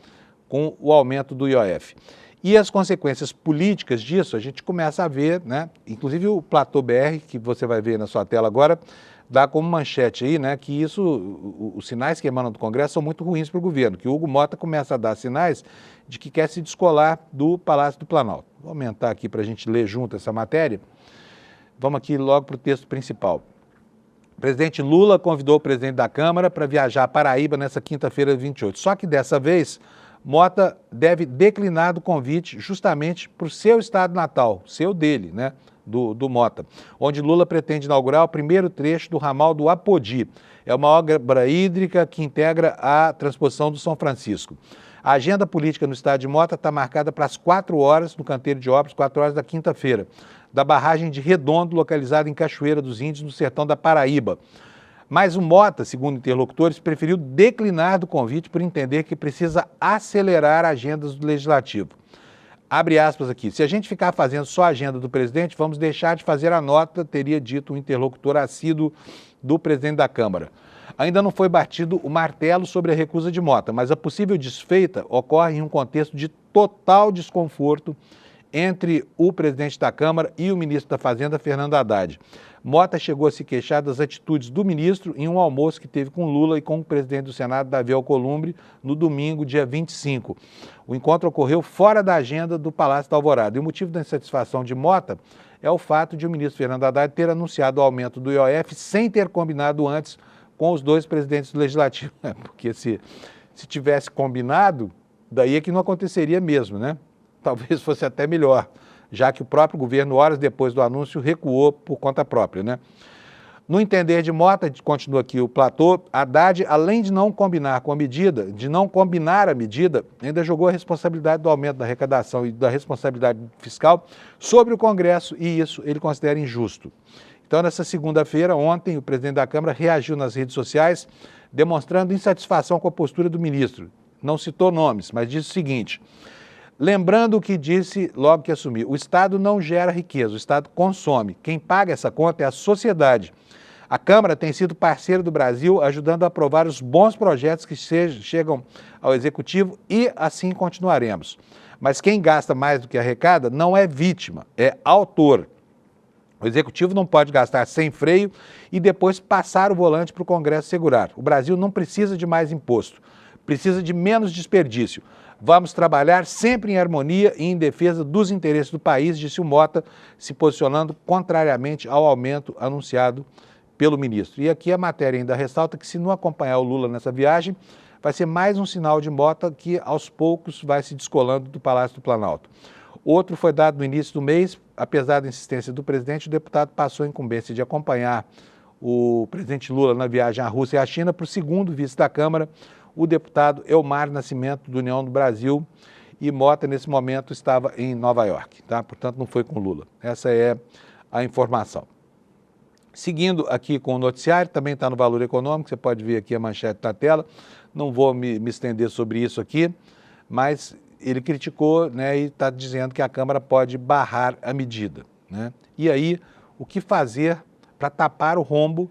com o aumento do IOF. E as consequências políticas disso a gente começa a ver, né? Inclusive o Platô BR, que você vai ver na sua tela agora, dá como manchete aí, né, que os sinais que emanam do Congresso são muito ruins para o governo, que o Hugo Mota começa a dar sinais de que quer se descolar do Palácio do Planalto. Vou aumentar aqui para a gente ler junto essa matéria. Vamos aqui logo para o texto principal. O presidente Lula convidou o presidente da Câmara para viajar a Paraíba nessa quinta-feira, 28. Só que dessa vez, Mota deve declinar do convite justamente para o seu estado natal, seu dele, né? Do Mota, onde Lula pretende inaugurar o primeiro trecho do ramal do Apodi. É uma obra hídrica que integra a transposição do São Francisco. A agenda política no estado de Mota está marcada para as 4 horas, no canteiro de obras, 4 horas da quinta-feira, da barragem de Redondo, localizada em Cachoeira dos Índios, no sertão da Paraíba. Mas o Mota, segundo interlocutores, preferiu declinar do convite por entender que precisa acelerar agendas do Legislativo. Abre aspas aqui, se a gente ficar fazendo só a agenda do presidente, vamos deixar de fazer a nota, teria dito o interlocutor assíduo do presidente da Câmara. Ainda não foi batido o martelo sobre a recusa de Mota, mas a possível desfeita ocorre em um contexto de total desconforto entre o presidente da Câmara e o ministro da Fazenda, Fernando Haddad. Mota chegou a se queixar das atitudes do ministro em um almoço que teve com Lula e com o presidente do Senado, Davi Alcolumbre, no domingo, dia 25. O encontro ocorreu fora da agenda do Palácio da Alvorada. E o motivo da insatisfação de Mota é o fato de o ministro Fernando Haddad ter anunciado o aumento do IOF sem ter combinado antes com os dois presidentes do Legislativo. Porque se tivesse combinado, daí é que não aconteceria mesmo, né? Talvez fosse até melhor, já que o próprio governo, horas depois do anúncio, recuou por conta própria, né? No entender de Mota, continua aqui o Platô, Haddad, além de não combinar com a medida, ainda jogou a responsabilidade do aumento da arrecadação e da responsabilidade fiscal sobre o Congresso, e isso ele considera injusto. Então, nessa segunda-feira, ontem, o presidente da Câmara reagiu nas redes sociais, demonstrando insatisfação com a postura do ministro. Não citou nomes, mas disse o seguinte: lembrando o que disse logo que assumiu, o Estado não gera riqueza, o Estado consome. Quem paga essa conta é a sociedade. A Câmara tem sido parceira do Brasil, ajudando a aprovar os bons projetos que chegam ao Executivo e assim continuaremos. Mas quem gasta mais do que arrecada não é vítima, é autor. O Executivo não pode gastar sem freio e depois passar o volante para o Congresso segurar. O Brasil não precisa de mais imposto, precisa de menos desperdício. Vamos trabalhar sempre em harmonia e em defesa dos interesses do país, disse o Mota, se posicionando contrariamente ao aumento anunciado pelo ministro. E aqui a matéria ainda ressalta que, se não acompanhar o Lula nessa viagem, vai ser mais um sinal de Mota que, aos poucos, vai se descolando do Palácio do Planalto. Outro foi dado no início do mês. Apesar da insistência do presidente, o deputado passou a incumbência de acompanhar o presidente Lula na viagem à Rússia e à China para o segundo vice da Câmara, o deputado Elmar Nascimento, do União do Brasil, e Mota, nesse momento, estava em Nova York, tá? Portanto, não foi com Lula. Essa é a informação. Seguindo aqui com o noticiário, também está no Valor Econômico, você pode ver aqui a manchete na tela, não vou me estender sobre isso aqui, mas ele criticou, né, e está dizendo que a Câmara pode barrar a medida, né? E aí, o que fazer para tapar o rombo,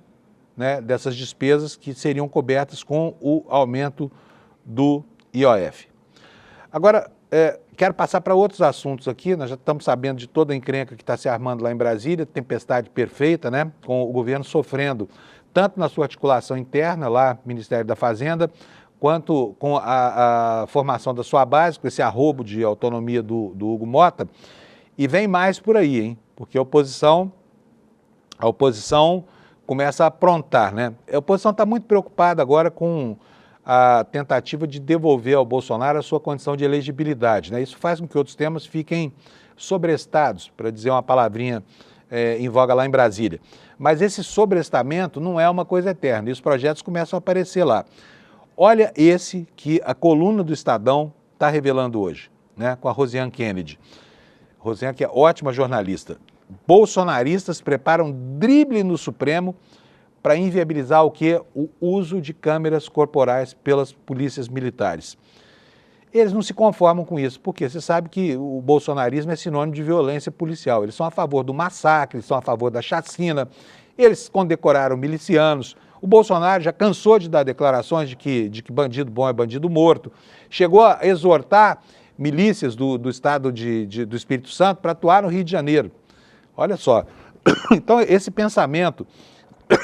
né, dessas despesas que seriam cobertas com o aumento do IOF. Agora, quero passar para outros assuntos aqui. Nós já estamos sabendo de toda a encrenca que está se armando lá em Brasília, tempestade perfeita, né, com o governo sofrendo tanto na sua articulação interna, lá no Ministério da Fazenda, quanto com a formação da sua base, com esse arrobo de autonomia do Hugo Mota. E vem mais por aí, hein, porque a oposição começa a aprontar, né? A oposição está muito preocupada agora com a tentativa de devolver ao Bolsonaro a sua condição de elegibilidade, né? Isso faz com que outros temas fiquem sobrestados, para dizer uma palavrinha em voga lá em Brasília. Mas esse sobrestamento não é uma coisa eterna, e os projetos começam a aparecer lá. Olha esse que a coluna do Estadão está revelando hoje, né? Com a Rosiane Kennedy. Rosiane, que é ótima jornalista. Bolsonaristas preparam drible no Supremo para inviabilizar o quê? O uso de câmeras corporais pelas polícias militares. Eles não se conformam com isso, porque você sabe que o bolsonarismo é sinônimo de violência policial. Eles são a favor do massacre, eles são a favor da chacina, eles condecoraram milicianos. O Bolsonaro já cansou de dar declarações de que bandido bom é bandido morto. Chegou a exortar milícias do estado do Espírito Santo para atuar no Rio de Janeiro. Olha só, então esse pensamento,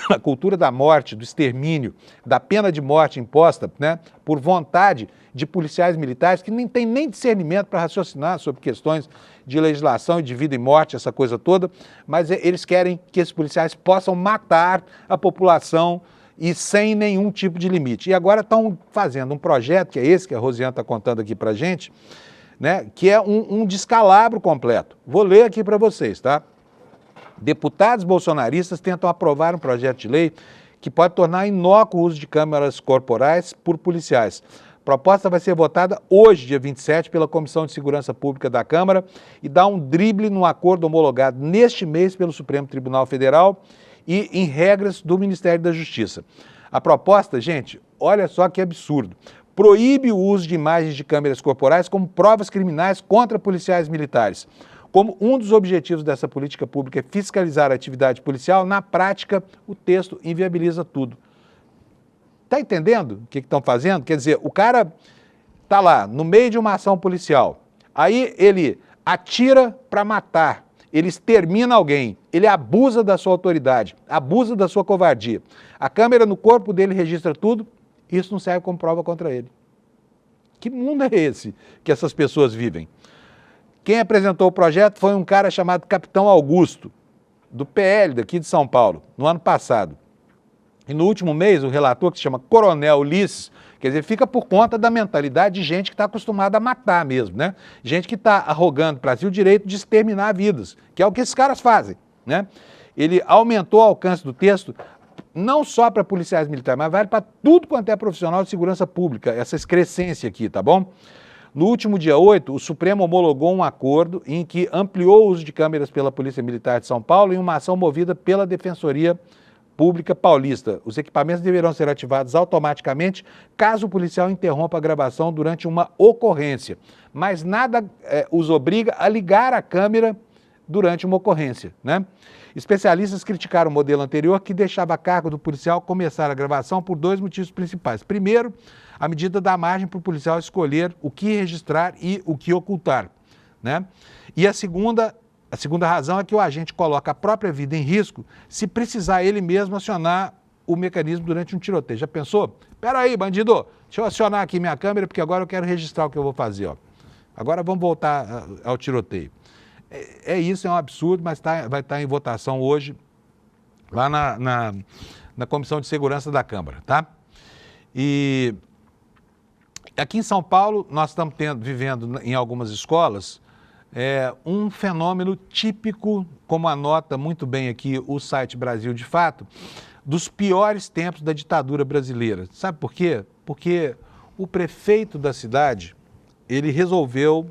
a cultura da morte, do extermínio, da pena de morte imposta, né, por vontade de policiais militares que nem têm nem discernimento para raciocinar sobre questões de legislação e de vida e morte, essa coisa toda, mas eles querem que esses policiais possam matar a população e sem nenhum tipo de limite. E agora estão fazendo um projeto, que é esse que a Rosiane está contando aqui para a gente, né, que é um descalabro completo. Vou ler aqui para vocês, tá? Deputados bolsonaristas tentam aprovar um projeto de lei que pode tornar inócuo o uso de câmeras corporais por policiais. A proposta vai ser votada hoje, dia 27, pela Comissão de Segurança Pública da Câmara e dá um drible no acordo homologado neste mês pelo Supremo Tribunal Federal e em regras do Ministério da Justiça. A proposta, gente, olha só que absurdo, proíbe o uso de imagens de câmeras corporais como provas criminais contra policiais militares. Como um dos objetivos dessa política pública é fiscalizar a atividade policial, na prática, o texto inviabiliza tudo. Está entendendo o que estão fazendo? Quer dizer, o cara está lá, no meio de uma ação policial, aí ele atira para matar, ele extermina alguém, ele abusa da sua autoridade, abusa da sua covardia. A câmera no corpo dele registra tudo, isso não serve como prova contra ele. Que mundo é esse que essas pessoas vivem? Quem apresentou o projeto foi um cara chamado Capitão Augusto, do PL daqui de São Paulo, no ano passado. E no último mês, o relator, que se chama Coronel Ulisses, quer dizer, fica por conta da mentalidade de gente que está acostumada a matar mesmo, né? Gente que está arrogando para si o direito de exterminar vidas, que é o que esses caras fazem, né? Ele aumentou o alcance do texto, não só para policiais militares, mas vale para tudo quanto é profissional de segurança pública, essa excrescência aqui, tá bom? No último dia 8, o Supremo homologou um acordo em que ampliou o uso de câmeras pela Polícia Militar de São Paulo em uma ação movida pela Defensoria Pública Paulista. Os equipamentos deverão ser ativados automaticamente caso o policial interrompa a gravação durante uma ocorrência, mas nada os obriga a ligar a câmera durante uma ocorrência, né? Especialistas criticaram o modelo anterior que deixava a cargo do policial começar a gravação por dois motivos principais. Primeiro, a medida dá margem para o policial escolher o que registrar e o que ocultar, né? E a segunda razão é que o agente coloca a própria vida em risco se precisar ele mesmo acionar o mecanismo durante um tiroteio. Já pensou? Espera aí, bandido, deixa eu acionar aqui minha câmera porque agora eu quero registrar o que eu vou fazer, ó. Agora vamos voltar ao tiroteio. Isso, é um absurdo, mas vai estar em votação hoje lá na Comissão de Segurança da Câmara, tá? E aqui em São Paulo, nós estamos vivendo em algumas escolas um fenômeno típico, como anota muito bem aqui o site Brasil de Fato, dos piores tempos da ditadura brasileira. Sabe por quê? Porque o prefeito da cidade, ele resolveu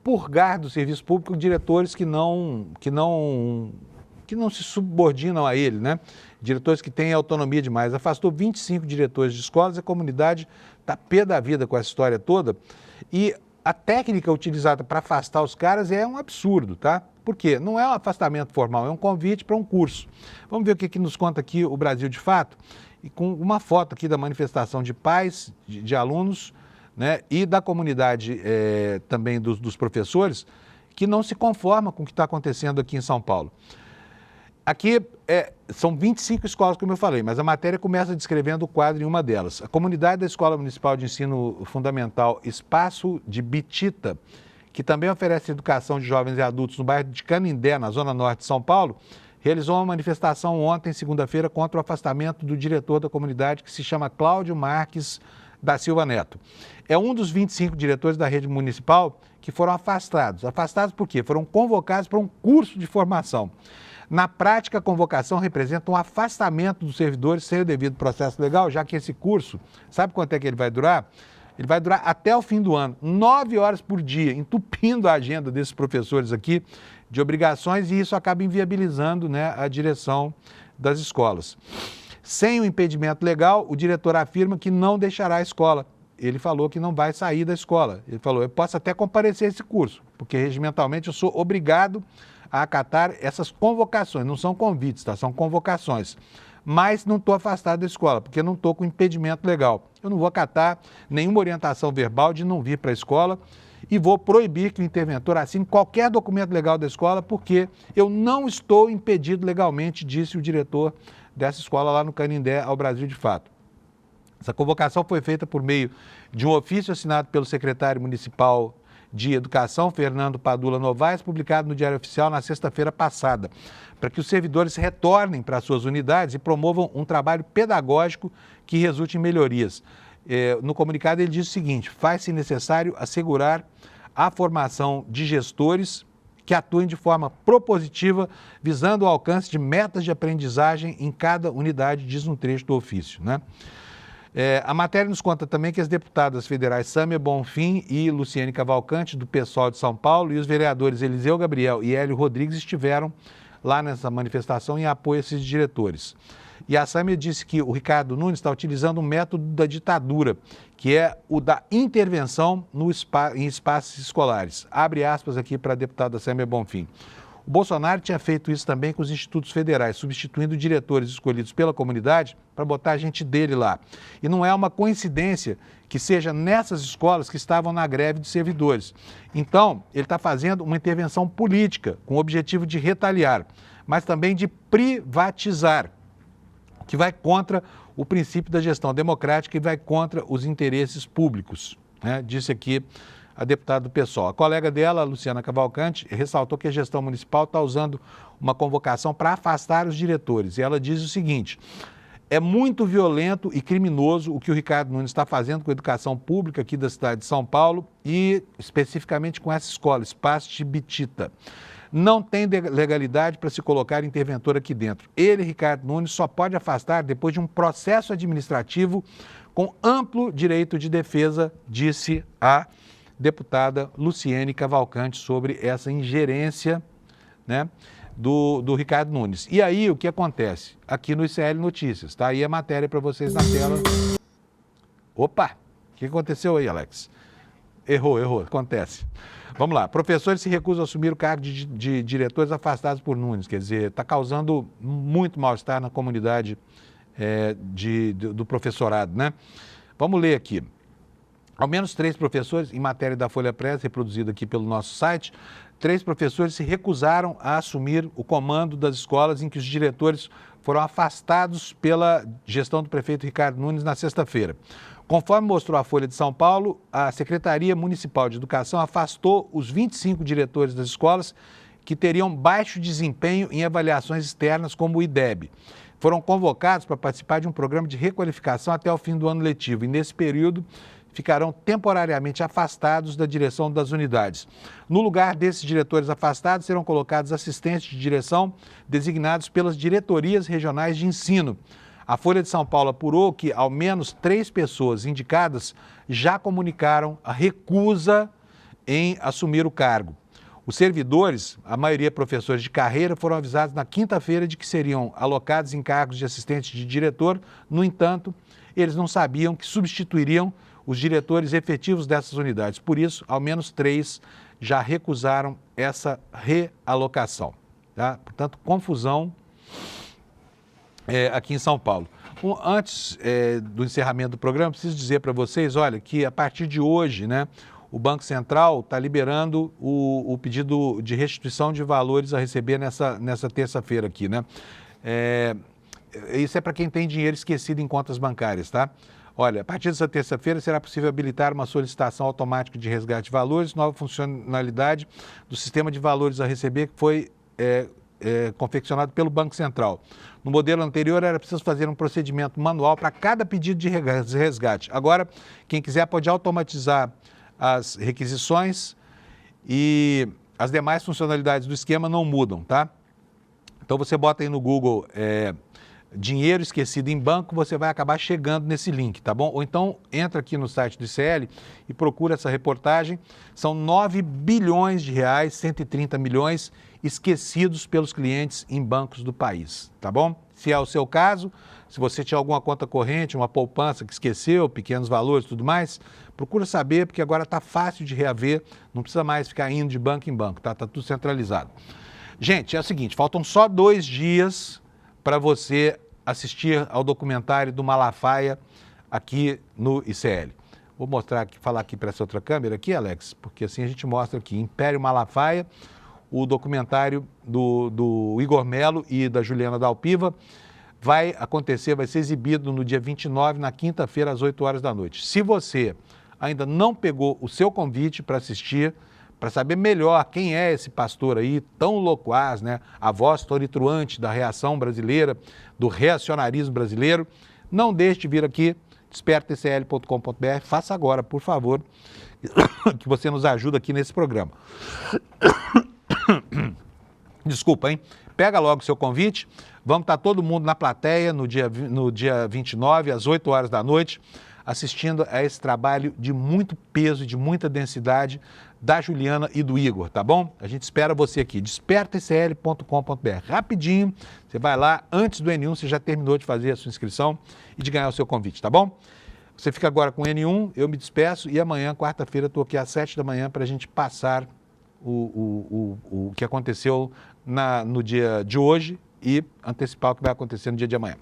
purgar do serviço público diretores que não se subordinam a ele, né? Diretores que têm autonomia demais. Afastou 25 diretores de escolas, a comunidade está pé da vida com essa história toda. E a técnica utilizada para afastar os caras é um absurdo, tá? Por quê? Não é um afastamento formal, é um convite para um curso. Vamos ver o que nos conta aqui o Brasil de Fato, e com uma foto aqui da manifestação de pais, de alunos, né, e da comunidade também dos professores, que não se conforma com o que está acontecendo aqui em São Paulo. Aqui são 25 escolas, como eu falei, mas a matéria começa descrevendo o quadro em uma delas. A comunidade da Escola Municipal de Ensino Fundamental Espaço de Bitita, que também oferece educação de jovens e adultos no bairro de Canindé, na zona norte de São Paulo, realizou uma manifestação ontem, segunda-feira, contra o afastamento do diretor da comunidade, que se chama Cláudio Marques da Silva Neto. É um dos 25 diretores da rede municipal que foram afastados. Afastados por quê? Foram convocados para um curso de formação. Na prática, a convocação representa um afastamento dos servidores sem o devido processo legal, já que esse curso, sabe quanto é que ele vai durar? Ele vai durar até o fim do ano, 9 horas por dia, entupindo a agenda desses professores aqui de obrigações, e isso acaba inviabilizando, né, a direção das escolas. Sem o impedimento legal, o diretor afirma que não deixará a escola. Ele falou que não vai sair da escola. Ele falou, eu posso até comparecer a esse curso, porque regimentalmente eu sou obrigado a acatar essas convocações. Não são convites, tá? São convocações. Mas não estou afastado da escola, porque não estou com impedimento legal. Eu não vou acatar nenhuma orientação verbal de não vir para a escola e vou proibir que o interventor assine qualquer documento legal da escola, porque eu não estou impedido legalmente, disse o diretor dessa escola lá no Canindé, ao Brasil de Fato. Essa convocação foi feita por meio de um ofício assinado pelo secretário municipal de Educação, Fernando Padula Novaes, publicado no Diário Oficial na sexta-feira passada, para que os servidores retornem para suas unidades e promovam um trabalho pedagógico que resulte em melhorias. No comunicado ele diz o seguinte, faz-se necessário assegurar a formação de gestores que atuem de forma propositiva, visando o alcance de metas de aprendizagem em cada unidade, diz um trecho do ofício, né? A matéria nos conta também que as deputadas federais Sâmia Bonfim e Luciane Cavalcante, do PSOL de São Paulo, e os vereadores Eliseu Gabriel e Hélio Rodrigues estiveram lá nessa manifestação em apoio a esses diretores. E a Sâmia disse que o Ricardo Nunes está utilizando um método da ditadura, que é o da intervenção em espaços escolares. Abre aspas aqui para a deputada Sâmia Bonfim. O Bolsonaro tinha feito isso também com os institutos federais, substituindo diretores escolhidos pela comunidade para botar a gente dele lá. E não é uma coincidência que seja nessas escolas que estavam na greve de servidores. Então, ele está fazendo uma intervenção política com o objetivo de retaliar, mas também de privatizar, que vai contra o princípio da gestão democrática e vai contra os interesses públicos, né? Disse aqui a deputada do PSOL. A colega dela, a Luciana Cavalcante, ressaltou que a gestão municipal está usando uma convocação para afastar os diretores. E ela diz o seguinte: é muito violento e criminoso o que o Ricardo Nunes está fazendo com a educação pública aqui da cidade de São Paulo e especificamente com essa escola, Espaço Chibitita. Não tem legalidade para se colocar interventor aqui dentro. Ele, Ricardo Nunes, só pode afastar depois de um processo administrativo com amplo direito de defesa, disse a deputada Luciane Cavalcante sobre essa ingerência, né, do Ricardo Nunes. E aí, o que acontece? Aqui no ICL Notícias, tá aí a matéria para vocês na tela. Opa! O que aconteceu aí, Alex? Errou, acontece. Vamos lá. Professores se recusam a assumir o cargo de diretores afastados por Nunes. Quer dizer, está causando muito mal-estar na comunidade do professorado, né? Vamos ler aqui. Ao menos 3 professores, em matéria da Folha Press, reproduzida aqui pelo nosso site, 3 professores se recusaram a assumir o comando das escolas em que os diretores foram afastados pela gestão do prefeito Ricardo Nunes na sexta-feira. Conforme mostrou a Folha de São Paulo, a Secretaria Municipal de Educação afastou os 25 diretores das escolas que teriam baixo desempenho em avaliações externas, como o IDEB. Foram convocados para participar de um programa de requalificação até o fim do ano letivo e, nesse período, ficarão temporariamente afastados da direção das unidades. No lugar desses diretores afastados, serão colocados assistentes de direção designados pelas diretorias regionais de ensino. A Folha de São Paulo apurou que ao menos 3 pessoas indicadas já comunicaram a recusa em assumir o cargo. Os servidores, a maioria professores de carreira, foram avisados na quinta-feira de que seriam alocados em cargos de assistente de diretor. No entanto, eles não sabiam que substituiriam os diretores efetivos dessas unidades. Por isso, ao menos 3 já recusaram essa realocação. Tá? Portanto, confusão aqui em São Paulo. Antes do encerramento do programa, preciso dizer para vocês, olha, que a partir de hoje, né, o Banco Central está liberando o pedido de restituição de valores a receber nessa terça-feira aqui, né? Isso é para quem tem dinheiro esquecido em contas bancárias, tá? Olha, a partir dessa terça-feira será possível habilitar uma solicitação automática de resgate de valores, nova funcionalidade do sistema de valores a receber que foi confeccionado pelo Banco Central. No modelo anterior era preciso fazer um procedimento manual para cada pedido de resgate. Agora, quem quiser pode automatizar as requisições e as demais funcionalidades do esquema não mudam, tá? Então você bota aí no Google dinheiro esquecido em banco, você vai acabar chegando nesse link, tá bom? Ou então entra aqui no site do ICL e procura essa reportagem. São 9 bilhões de reais, 130 milhões esquecidos pelos clientes em bancos do país, tá bom? Se é o seu caso, se você tinha alguma conta corrente, uma poupança que esqueceu, pequenos valores e tudo mais, procura saber, porque agora está fácil de reaver, não precisa mais ficar indo de banco em banco, tá? Tá tudo centralizado. Gente, é o seguinte, faltam só 2 dias para você assistir ao documentário do Malafaia aqui no ICL. Vou mostrar aqui, falar aqui para essa outra câmera aqui, Alex, porque assim a gente mostra aqui, Império Malafaia, o documentário do Igor Melo e da Juliana Dalpiva, vai ser exibido no dia 29, na quinta-feira, às 8 horas da noite. Se você ainda não pegou o seu convite para assistir, para saber melhor quem é esse pastor aí, tão loquaz, né? A voz tonitruante da reação brasileira, do reacionarismo brasileiro, não deixe de vir aqui, despertacl.com.br, faça agora, por favor, que você nos ajuda aqui nesse programa. Desculpa, hein? Pega logo o seu convite, Vamos estar todo mundo na plateia no dia 29, às 8 horas da noite, assistindo a esse trabalho de muito peso, de muita densidade da Juliana e do Igor, tá bom? A gente espera você aqui, despertacl.com.br. Rapidinho, você vai lá, antes do N1, você já terminou de fazer a sua inscrição e de ganhar o seu convite, tá bom? Você fica agora com o N1, eu me despeço e amanhã, quarta-feira, estou aqui às 7 da manhã para a gente passar o que aconteceu no dia de hoje e antecipar o que vai acontecer no dia de amanhã.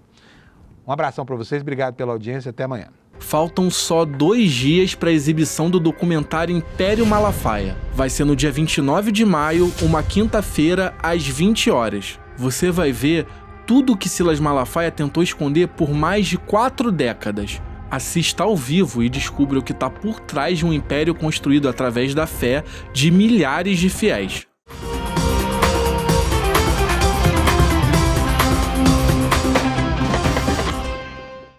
Um abração para vocês, obrigado pela audiência, até amanhã. Faltam só 2 dias para a exibição do documentário Império Malafaia. Vai ser no dia 29 de maio, uma quinta-feira, às 20 horas. Você vai ver tudo o que Silas Malafaia tentou esconder por mais de 4 décadas. Assista ao vivo e descubra o que está por trás de um império construído através da fé de milhares de fiéis.